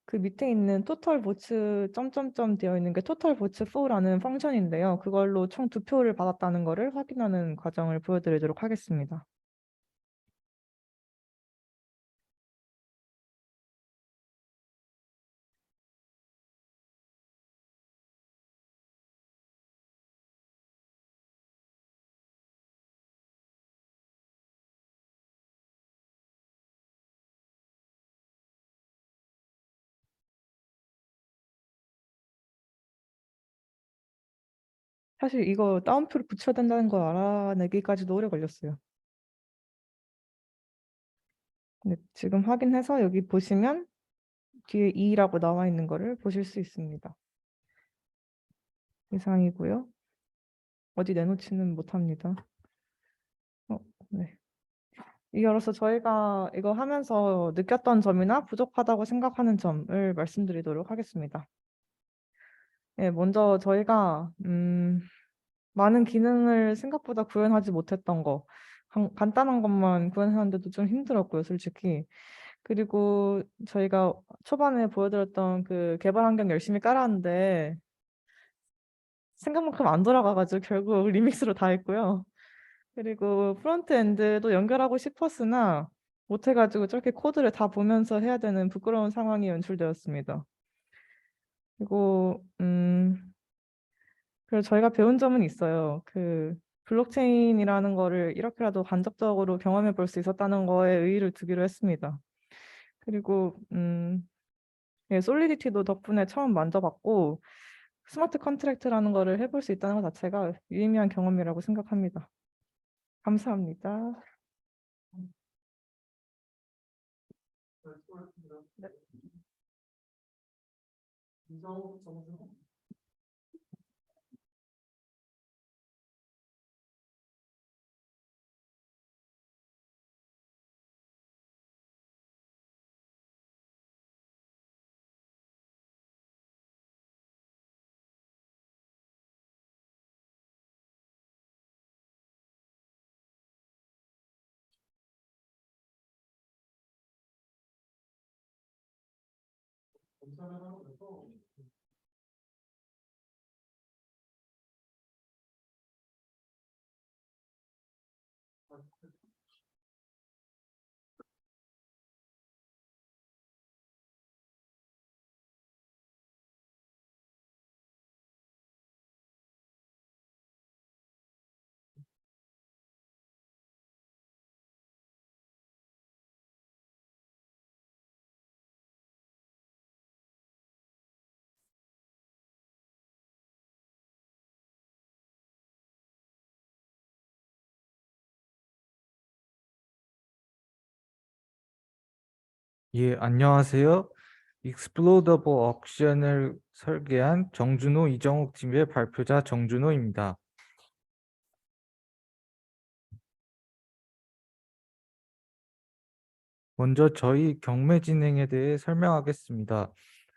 그 밑에 있는 토탈 보츠 점점점 되어 있는 게 토탈 보츠 4라는 펑션인데요. 그걸로 총 2표를 받았다는 거를 확인하는 과정을 보여드리도록 하겠습니다. 사실 이거 다운표를 붙여야 된다는 걸 알아내기까지도 오래 걸렸어요. 네, 지금 확인해서 여기 보시면 뒤에 2라고 나와 있는 거를 보실 수 있습니다. 이상이고요. 어디 내놓지는 못합니다. 네. 이로써 저희가 이거 하면서 느꼈던 점이나 부족하다고 생각하는 점을 말씀드리도록 하겠습니다. 네, 먼저 저희가 많은 기능을 생각보다 구현하지 못했던 거, 간단한 것만 구현하는데도 좀 힘들었고요, 솔직히. 그리고 저희가 초반에 보여드렸던 그 개발 환경 열심히 깔았는데 생각만큼 안 돌아가가지고 결국 리믹스로 다 했고요. 그리고 프론트 엔드도 연결하고 싶었으나 못해가지고 저렇게 코드를 다 보면서 해야 되는 부끄러운 상황이 연출되었습니다. 그리고 그래서 저희가 배운 점은 있어요. 그 블록체인이라는 거를 이렇게라도 간접적으로 경험해 볼 수 있었다는 거에 의의를 두기로 했습니다. 그리고 예, 솔리디티도 덕분에 처음 만져봤고 스마트 컨트랙트라는 거를 해볼 수 있다는 것 자체가 유의미한 경험이라고 생각합니다. 감사합니다. 네, 수고하셨습니다. 네. 이성욱 정수. 검사를 하고 나서 예, 안녕하세요. 익스플로더블 옥션을 설계한 정준호, 이정욱 팀의 발표자 정준호입니다. 먼저 저희 경매 진행에 대해 설명하겠습니다.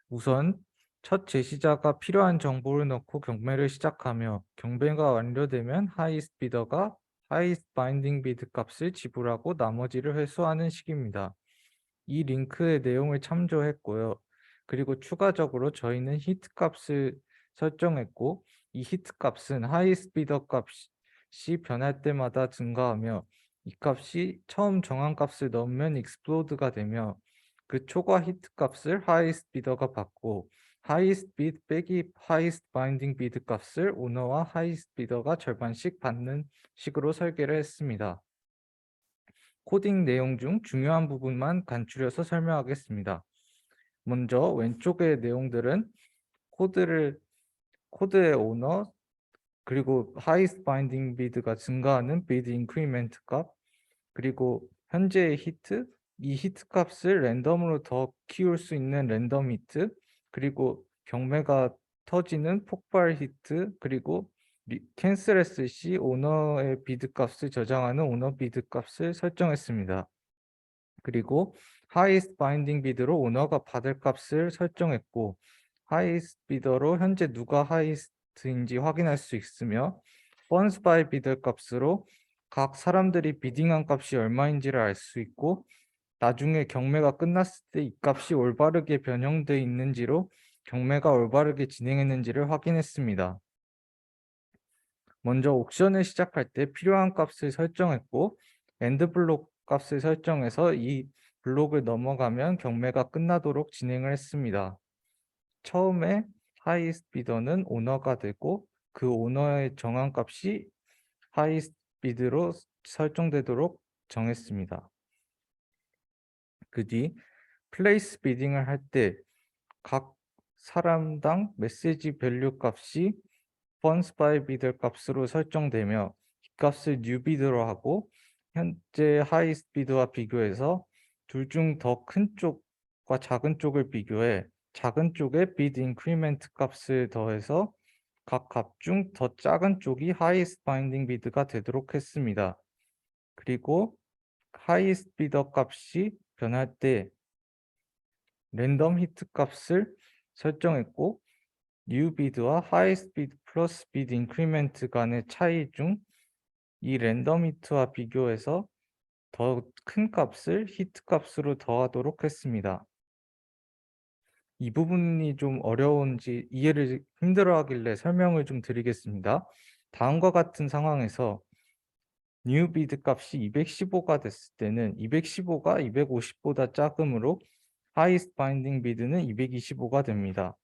우선 첫 제시자가 필요한 정보를 넣고 경매를 시작하며 경매가 완료되면 하이스트 비더가 하이스트 바인딩 비드 값을 지불하고 나머지를 회수하는 식입니다. 이 링크의 내용을 참조했고요. 그리고 추가적으로 저희는 히트 값을 설정했고 이 히트 값은 하이스트 비더 값이 변할 때마다 증가하며 이 값이 처음 정한 값을 넣으면 익스플로드가 되며 그 초과 히트 값을 하이스트 비더가 받고 하이스트 비드 빼기 하이스트 바인딩 비드 값을 오너와 하이스트 비더가 절반씩 받는 식으로 설계를 했습니다. 코딩 내용 중 중요한 부분만 간추려서 설명하겠습니다. 먼저 왼쪽의 내용들은 코드의 오너 그리고 하이스트 바인딩 비드가 증가하는 비드 인크리멘트 값 그리고 현재의 히트 이 히트 값을 랜덤으로 더 키울 수 있는 랜덤 히트 그리고 경매가 터지는 폭발 히트 그리고 캔슬했을 시 오너의 비드 값을 저장하는 오너 비드 값을 설정했습니다. 그리고 하이스트 바인딩 비드로 오너가 받을 값을 설정했고 하이스트 비더로 현재 누가 하이스트인지 확인할 수 있으며 번스 바이 비더 값으로 각 사람들이 비딩한 값이 얼마인지를 알 수 있고 나중에 경매가 끝났을 때 이 값이 올바르게 변형되어 있는지로 경매가 올바르게 진행했는지를 확인했습니다. 먼저 옥션을 시작할 때 필요한 값을 설정했고 엔드 블록 값을 설정해서 이 블록을 넘어가면 경매가 끝나도록 진행을 했습니다. 처음에 하이스트 비더는 오너가 되고 그 오너의 정한 값이 하이스트 비드로 설정되도록 정했습니다. 그 뒤 플레이스 비딩을 할 때 각 사람당 메시지 밸류 값이 번스 바이 비더 값으로 설정되며 이 값을 뉴 비드로 하고 현재 하이스트 비드와 비교해서 둘 중 더 큰 쪽과 작은 쪽을 비교해 작은 쪽에 비드 인크리멘트 값을 더해서 각 값 중 더 작은 쪽이 하이스트 바인딩 비드가 되도록 했습니다. 그리고 하이스트 비더 값이 변할 때 랜덤 히트 값을 설정했고 뉴 비드와 하이스트 비드 플러스 비드 인크리멘트 간의 차이 중 이 랜덤 히트와 비교해서 더 큰 값을 히트 값으로 더하도록 했습니다. 이 부분이 좀 어려운지 이해를 힘들어하길래 설명을 좀 드리겠습니다. 다음과 같은 상황에서 뉴 비드 값이 215가 됐을 때는 215가 250보다 작으므로 하이스트 바인딩 비드는 225가 됩니다.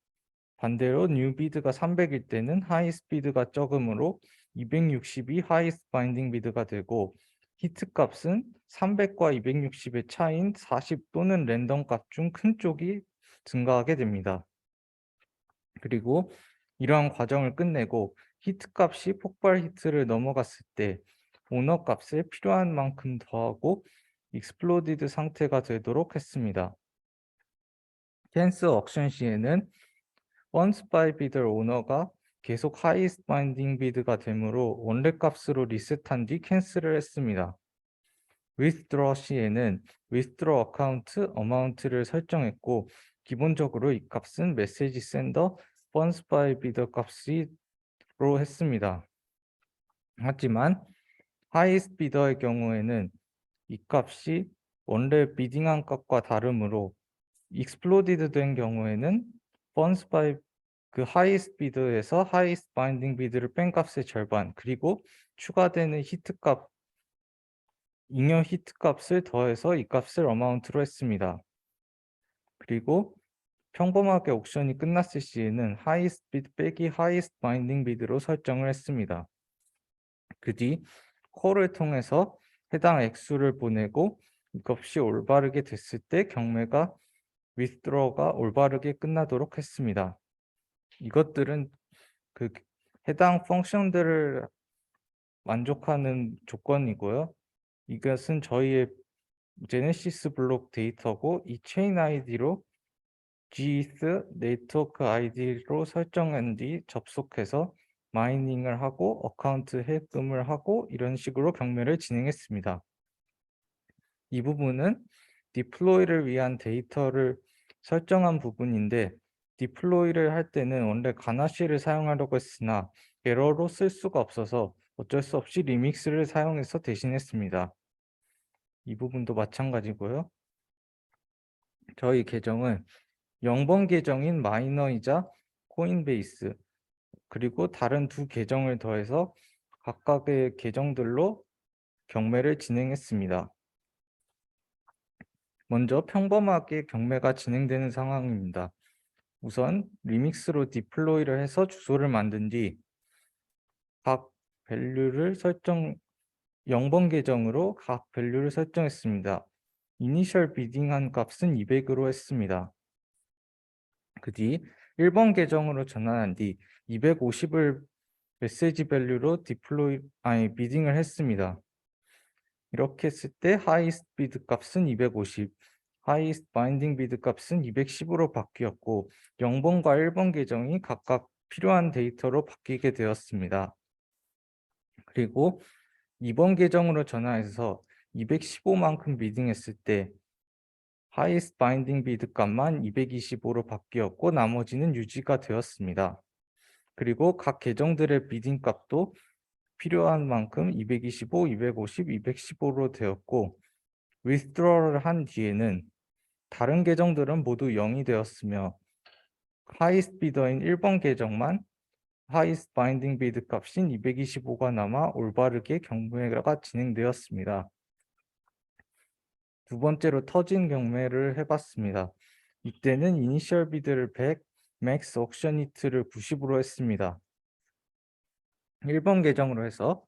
반대로 뉴 비드가 300일 때는 하이스트 비드가 적으므로 260이 하이스트 바인딩 비드가 되고 히트 값은 300과 260의 차이인 40 또는 랜덤 값 중 큰 쪽이 증가하게 됩니다. 그리고 이러한 과정을 끝내고 히트 값이 폭발 히트를 넘어갔을 때 오너 값을 필요한 만큼 더하고 익스플로디드 상태가 되도록 했습니다. 캔슬 옥션 시에는 once by bidder 오너가 계속 highest binding bid가 되므로 원래 값으로 리셋한 뒤 캔슬을 했습니다. withdraw 시에는 withdraw account amount를 설정했고 기본적으로 이 값은 메시지 샌더 once by bidder 값으로 했습니다. 하지만 highest bidder의 경우에는 이 값이 원래 비딩한 값과 다르므로 exploded 된 경우에는 funds by 그 highest bid에서 highest binding bid를 뺀 값의 절반, 그리고 추가되는 히트 값, 잉여 히트 값을 더해서 이 값을 어마운트로 했습니다. 그리고 평범하게 옥션이 끝났을 시에는 highest bid 빼기 highest binding bid로 설정을 했습니다. 그 뒤 콜을 통해서 해당 액수를 보내고 이것이 올바르게 됐을 때 경매가 withdraw가 올바르게 끝나도록 했습니다. 이것들은 그 해당 펑션들을 만족하는 조건이고요. 이것은 저희의 제네시스 블록 데이터고 이 체인 아이디로 geth 네트워크 아이디로 설정한 뒤 접속해서 마이닝을 하고 어카운트 해금을 하고 이런 식으로 경매를 진행했습니다. 이 부분은 디플로이를 위한 데이터를 설정한 부분인데 디플로이를 할 때는 원래 가나시를 사용하려고 했으나 에러로 쓸 수가 없어서 어쩔 수 없이 리믹스를 사용해서 대신했습니다. 이 부분도 마찬가지고요. 저희 계정은 0번 계정인 마이너이자 코인베이스 그리고 다른 두 계정을 더해서 각각의 계정들로 경매를 진행했습니다. 먼저 평범하게 경매가 진행되는 상황입니다. 우선 리믹스로 디플로이를 해서 주소를 만든 뒤 각 밸류를 0번 계정으로 각 밸류를 설정했습니다. 이니셜 비딩한 값은 200으로 했습니다. 그 뒤 1번 계정으로 전환한 뒤 250을 메시지 밸류로 비딩을 했습니다. 이렇게 했을 때 highest bid 값은 250, highest binding bid 값은 210으로 바뀌었고 0번과 1번 계정이 각각 필요한 데이터로 바뀌게 되었습니다. 그리고 2번 계정으로 전화해서 215만큼 비딩했을 때 highest binding bid 값만 225로 바뀌었고 나머지는 유지가 되었습니다. 그리고 각 계정들의 비딩 값도 필요한 만큼 225, 250, 215로 되었고 withdraw를 한 뒤에는 다른 계정들은 모두 0이 되었으며 highest bidder인 1번 계정만 highest binding bid 값인 225가 남아 올바르게 경매가 진행되었습니다. 두 번째로 터진 경매를 해봤습니다. 이때는 이니셜 비드를 100, 맥스 옥션 히트를 90으로 했습니다. 1번 계정으로 해서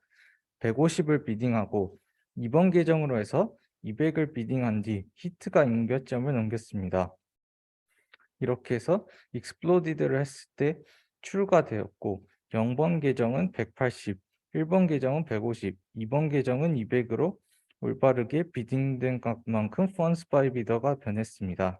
150을 비딩하고 2번 계정으로 해서 200을 비딩한 뒤 히트가 임계점을 넘겼습니다. 이렇게 해서 exploded를 했을 때 출가되었고 0번 계정은 180, 1번 계정은 150, 2번 계정은 200으로 올바르게 비딩된 값만큼 funds by bidder가 변했습니다.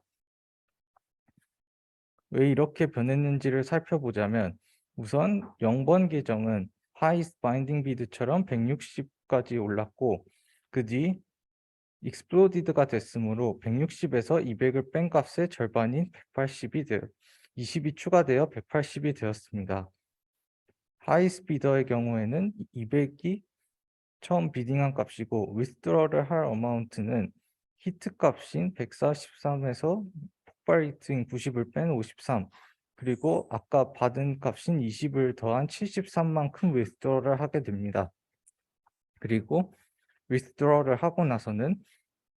왜 이렇게 변했는지를 살펴보자면 우선 0번 계정은 highest binding bid처럼 160까지 올랐고 그 뒤 exploded가 됐으므로 160에서 200을 뺀 값의 절반인 180이 20이 추가되어 180이 되었습니다. highest bidder의 경우에는 200이 처음 비딩한 값이고 withdraw를 할 어마운트는 히트 값인 143에서 폭발 히트인 90을 뺀 53 그리고 아까 받은 값인 20을 더한 73만큼 withdraw를 하게 됩니다. 그리고 withdraw를 하고 나서는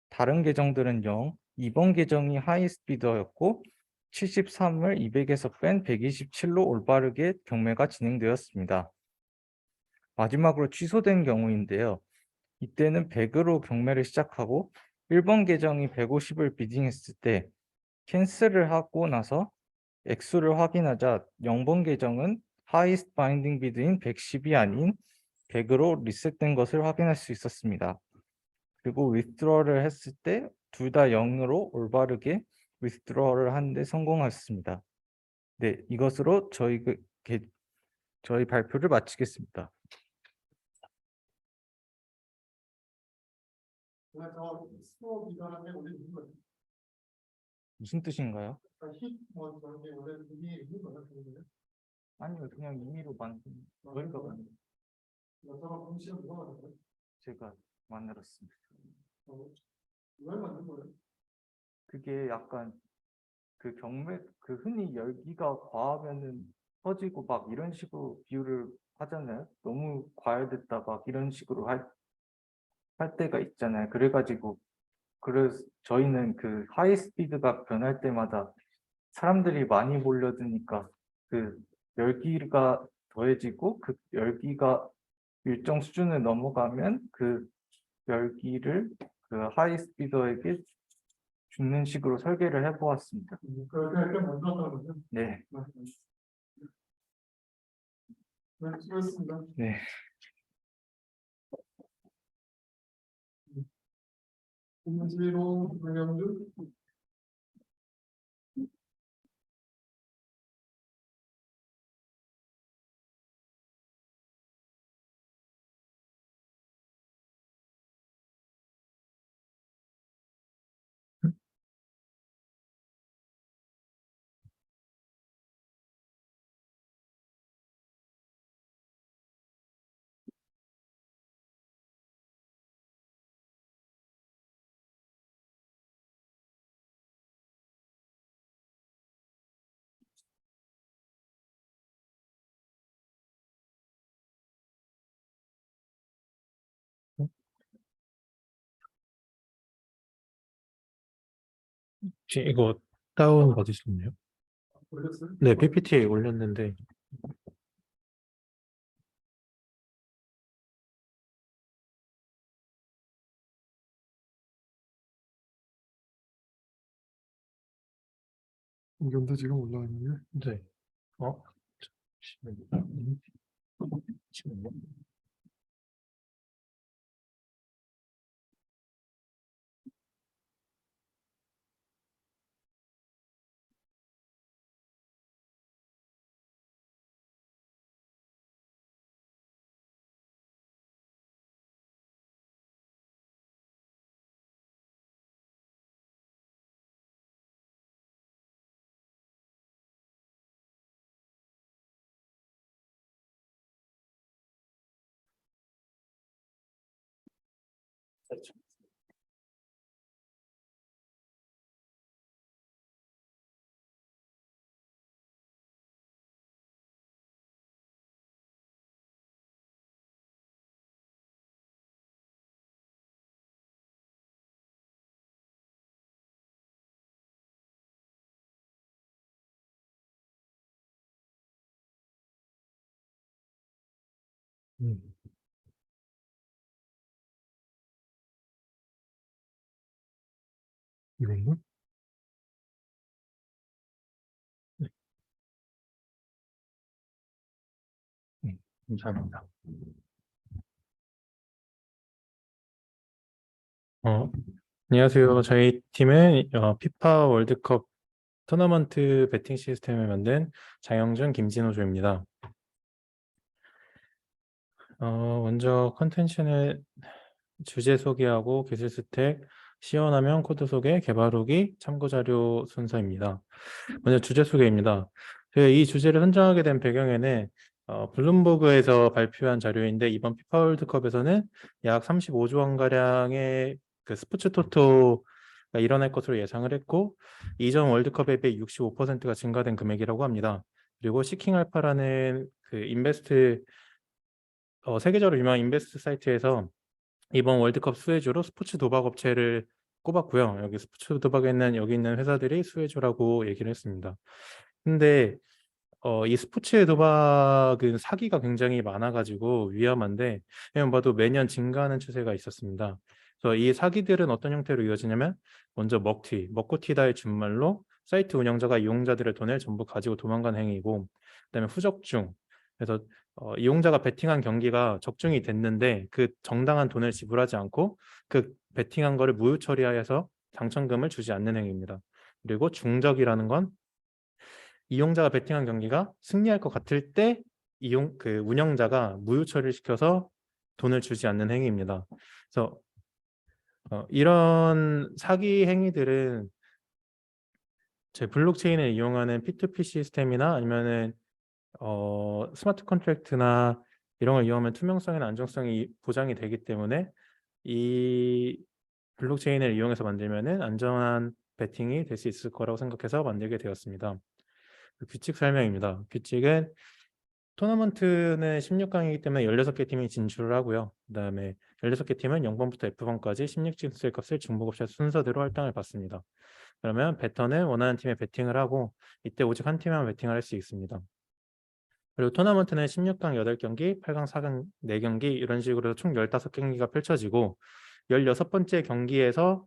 다른 계정들은 0, 2번 계정이 highest bidder였고 73을 200에서 뺀 127로 올바르게 경매가 진행되었습니다. 마지막으로 취소된 경우인데요. 이때는 100으로 경매를 시작하고 1번 계정이 150을 비딩했을 때 캔슬을 하고 나서 액수를 확인하자 0번 계정은 highest binding bid인 110이 아닌 100으로 리셋된 것을 확인할 수 있었습니다. 그리고 withdraw를 했을 때 둘 다 0으로 올바르게 withdraw를 하는데 성공했습니다. 네, 이것으로 저희 발표를 마치겠습니다. 그래서 스토어 기간에 원래 있는 거예요. 무슨 뜻인가요? 뭐 저런 게 원래 의미 있는 거예요. 그러면 아니요, 그냥 임의로 만든 저희가 저런 공식은 누가 만든 거예요? 제가 만들었습니다. 왜 만든 거예요? 그게 약간 그 경매 그 흔히 열기가 과하면은 터지고 막 이런 식으로 비유를 하잖아요. 너무 과열됐다 막 이런 식으로 할 때가 있잖아요. 그래가지고 그래서 저희는 그 하이 스피드가 변할 때마다 사람들이 많이 몰려드니까 그 열기가 더해지고 그 열기가 일정 수준을 넘어가면 그 열기를 그 하이 스피더에게 주는 식으로 설계를 해보았습니다. 그렇게 할때 만들었다는 거죠. 네, 네, 수고했습니다. 네. 김지로 김영준. 혹시 이거 다운 받으셨나요? 올렸어요? 네, PPT에 올렸는데 이건데 지금 올라와 있는 게. 네. 어? 잠시만요. 잠시만요. 음. 이건가? 네. 감사합니다. 어, 안녕하세요. 저희 팀은 피파 월드컵 토너먼트 베팅 시스템을 만든 장영준, 김진호조입니다. 먼저 컨텐츠는 주제 소개하고 기술 스택, 시연화면 코드 소개, 개발 후기, 참고 자료 순서입니다. 먼저 주제 소개입니다. 제가 이 주제를 선정하게 된 배경에는 블룸버그에서 발표한 자료인데 이번 피파 월드컵에서는 약 35조 원가량의 그 스포츠 토토가 일어날 것으로 예상을 했고 이전 월드컵에 비해 65%가 증가된 금액이라고 합니다. 그리고 시킹알파라는 그 세계적으로 유명한 인베스트 사이트에서 이번 월드컵 수혜주로 스포츠 도박 업체를 꼽았고요. 여기 스포츠 도박에는 여기 있는 회사들이 수혜주라고 얘기를 했습니다. 근데 이 스포츠 도박은 사기가 굉장히 많아가지고 위험한데 그냥 봐도 매년 증가하는 추세가 있었습니다. 그래서 이 사기들은 어떤 형태로 이어지냐면 먼저 먹고 튀다의 준말로 사이트 운영자가 이용자들의 돈을 전부 가지고 도망간 행위고 그다음에 후적중. 그래서 이용자가 베팅한 경기가 적중이 됐는데 그 정당한 돈을 지불하지 않고 그 베팅한 거를 무효 처리하여서 당첨금을 주지 않는 행위입니다. 그리고 중적이라는 건 이용자가 베팅한 경기가 승리할 것 같을 때 운영자가 무효 처리를 시켜서 돈을 주지 않는 행위입니다. 그래서 이런 사기 행위들은 제 블록체인을 이용하는 P2P 시스템이나 아니면은 스마트 컨트랙트나 이런 걸 이용하면 투명성이나 안정성이 보장이 되기 때문에 이 블록체인을 이용해서 만들면은 안전한 배팅이 될 수 있을 거라고 생각해서 만들게 되었습니다. 그 규칙 설명입니다. 규칙은 토너먼트는 16강이기 때문에 16개 팀이 진출을 하고요. 그다음에 16개 팀은 0번부터 F번까지 16진수의 값을 중복업체 순서대로 할당을 받습니다. 그러면 배터는 원하는 팀에 배팅을 하고 이때 오직 한 팀에만 배팅을 할 수 있습니다. 그리고 토너먼트는 16강 8경기, 8강 4강 4경기 이런 식으로 총 15경기가 펼쳐지고 16번째 경기에서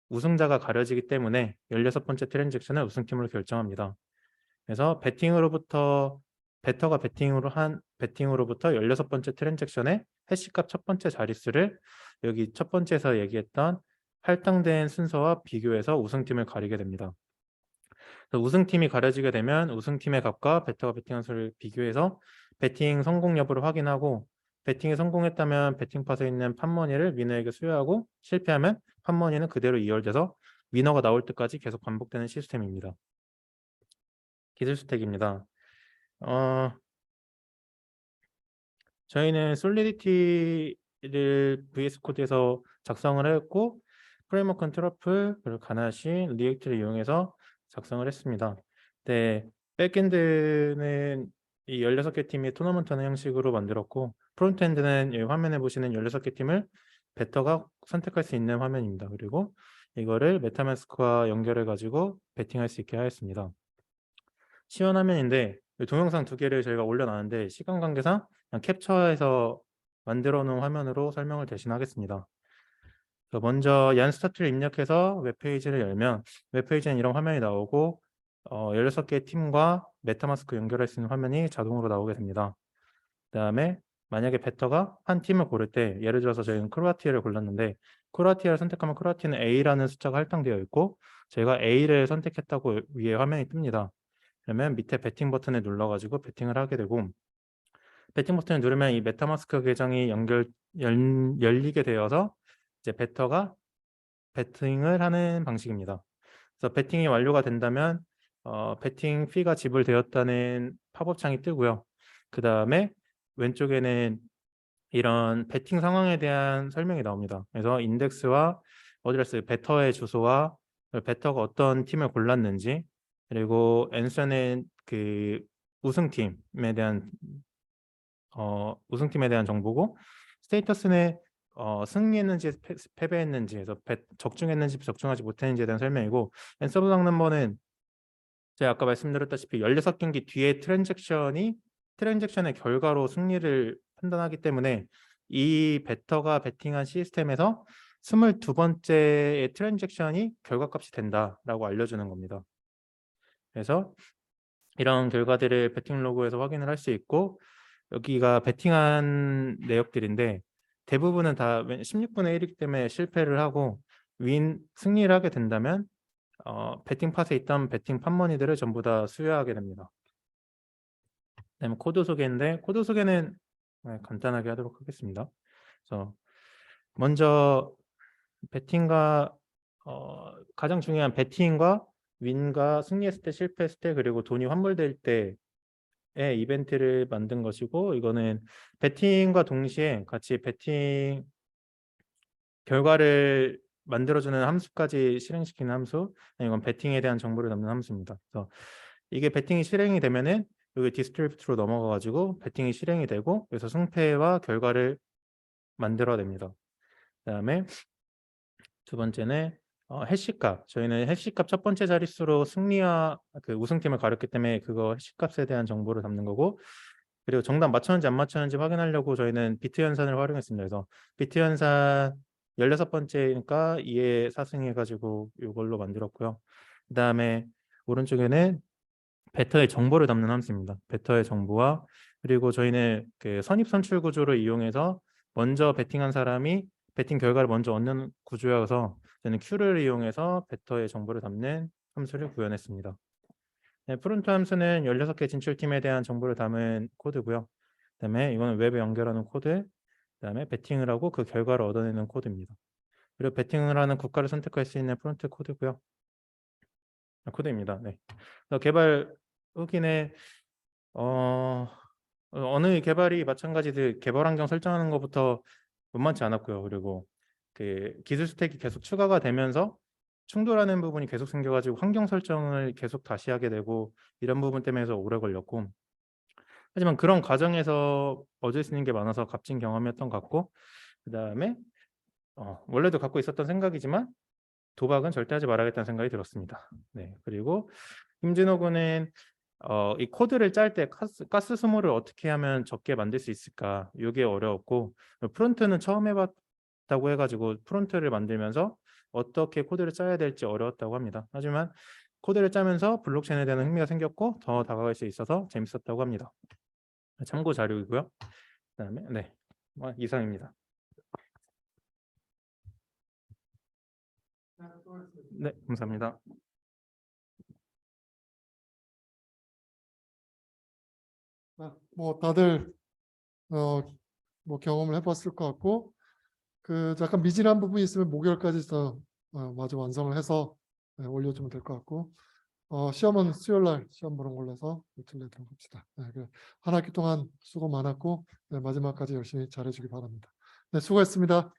우승자가 가려지기 때문에 16번째 트랜잭션을 우승팀으로 결정합니다. 그래서 배터가 배팅으로부터 16번째 트랜잭션의 해시값 첫 번째 자릿수를 여기 첫 번째에서 얘기했던 할당된 순서와 비교해서 우승팀을 가리게 됩니다. 그래서 우승팀이 가려지게 되면 우승팀의 값과 배터가 배팅한 수를 비교해서 배팅 성공 여부를 확인하고 배팅에 성공했다면 배팅팟에 있는 팟머니를 위너에게 수여하고 실패하면 팟머니는 그대로 이월돼서 위너가 나올 때까지 계속 반복되는 시스템입니다. 기술 스택입니다. 저희는 솔리디티를 VS 코드에서 작성을 했고 프레임워크는 트러플, 그리고 가나시, 리액트를 이용해서 작성을 했습니다. 네, 백엔드는 이 16개 팀이 토너먼트 하는 형식으로 만들었고 프론트엔드는 여기 화면에 보시는 16개 팀을 배터가 선택할 수 있는 화면입니다. 그리고 이거를 메타마스크와 연결해 가지고 배팅할 수 있게 하였습니다. 쉬운 화면인데 동영상 2개를 저희가 올려놨는데 시간 관계상 그냥 캡처해서 만들어 놓은 화면으로 설명을 대신하겠습니다. 먼저 얀 스타트를 입력해서 웹페이지를 열면 웹페이지는 이런 화면이 나오고 16개의 팀과 메타마스크 연결할 수 있는 화면이 자동으로 나오게 됩니다. 그 다음에 만약에 배터가 한 팀을 고를 때 예를 들어서 저희는 크로아티아를 골랐는데 크로아티아를 선택하면 크로아티아는 A라는 숫자가 할당되어 있고 저희가 A를 선택했다고 위에 화면이 뜹니다. 그러면 밑에 배팅 버튼을 눌러가지고 배팅을 하게 되고 배팅 버튼을 누르면 이 메타마스크 계정이 열리게 되어서 이제 배터가 배팅을 하는 방식입니다. 그래서 배팅이 완료가 된다면 배팅 피가 지불되었다는 팝업 창이 뜨고요. 그 다음에 왼쪽에는 이런 배팅 상황에 대한 설명이 나옵니다. 그래서 인덱스와 어드레스, 배터의 주소와 배터가 어떤 팀을 골랐는지 그리고 앤서는 그 우승팀에 대한 정보고 스테이터스는 승리했는지 패배했는지 그래서 적중했는지 적중하지 못했는지에 대한 설명이고 서브락 넘버는 제가 아까 말씀드렸다시피 16경기 뒤에 트랜잭션의 결과로 승리를 판단하기 때문에 이 배터가 배팅한 시스템에서 22번째의 트랜잭션이 결과값이 된다라고 알려주는 겁니다. 그래서 이런 결과들을 배팅 로그에서 확인을 할 수 있고 여기가 배팅한 내역들인데 대부분은 다 16분의 1이기 때문에 실패를 하고 승리를 하게 된다면 배팅 팟에 있던 배팅 팟머니들을 전부 다 수여하게 됩니다. 그다음에 코드 소개인데 코드 소개는 간단하게 하도록 하겠습니다. 그래서 먼저 배팅과 가장 중요한 배팅과 윈과 승리했을 때 실패했을 때 그리고 돈이 환불될 때의 이벤트를 만든 것이고 이거는 배팅과 동시에 같이 배팅 결과를 만들어주는 함수까지 실행시키는 함수 이건 배팅에 대한 정보를 담는 함수입니다. 그래서 이게 배팅이 실행이 되면은 여기 디스트리뷰트로 넘어가 가지고 배팅이 실행이 되고 그래서 승패와 결과를 만들어냅니다. 그다음에 두 번째는 해시값. 저희는 해시값 첫 번째 자릿수로 승리와 그 우승팀을 가렸기 때문에 그거 해시값에 대한 정보를 담는 거고 그리고 정답 맞췄는지 안 맞췄는지 확인하려고 저희는 비트 연산을 활용했습니다. 그래서 비트 연산 16번째니까 2의 4승 해가지고 이걸로 만들었고요. 그 다음에 오른쪽에는 배터의 정보를 담는 함수입니다. 배터의 정보와 그리고 저희는 그 선입 선출 구조를 이용해서 먼저 배팅한 사람이 배팅 결과를 먼저 얻는 구조여서 저는 Q를 이용해서 배터의 정보를 담는 함수를 구현했습니다. 네, 프론트 함수는 16개 진출팀에 대한 정보를 담은 코드고요. 그다음에 이거는 웹에 연결하는 코드, 그다음에 배팅을 하고 그 결과를 얻어내는 코드입니다. 그리고 배팅을 하는 국가를 선택할 수 있는 프론트 코드고요. 코드입니다. 네. 개발 후기는 어느 개발이 마찬가지로 개발 환경 설정하는 것부터 만만치 않았고요. 그리고 그 기술 스택이 계속 추가가 되면서 충돌하는 부분이 계속 생겨가지고 환경 설정을 계속 다시 하게 되고 이런 부분 때문에 해서 오래 걸렸고, 하지만 그런 과정에서 얻을 수 있는 게 많아서 값진 경험이었던 것 같고, 그 다음에 원래도 갖고 있었던 생각이지만 도박은 절대 하지 말아야겠다는 생각이 들었습니다. 네, 그리고 김진호 군은 이 코드를 짤 때 가스 소모를 어떻게 하면 적게 만들 수 있을까, 이게 어려웠고, 프론트는 처음 해봤다고 해가지고 프론트를 만들면서 어떻게 코드를 짜야 될지 어려웠다고 합니다. 하지만 코드를 짜면서 블록체인에 대한 흥미가 생겼고 더 다가갈 수 있어서 재밌었다고 합니다. 참고 자료이고요. 그다음에 네, 이상입니다. 네, 감사합니다. 뭐 다들 뭐 경험을 해봤을 것 같고, 그 약간 미진한 부분이 있으면 목요일까지 더 마저 완성을 해서 올려주면 될 것 같고, 시험은 수요일날 시험 보는 걸로 해서 며칠 내도록 합시다. 네, 한 학기 동안 수고 많았고, 네, 마지막까지 열심히 잘해주기 바랍니다. 네, 수고했습니다.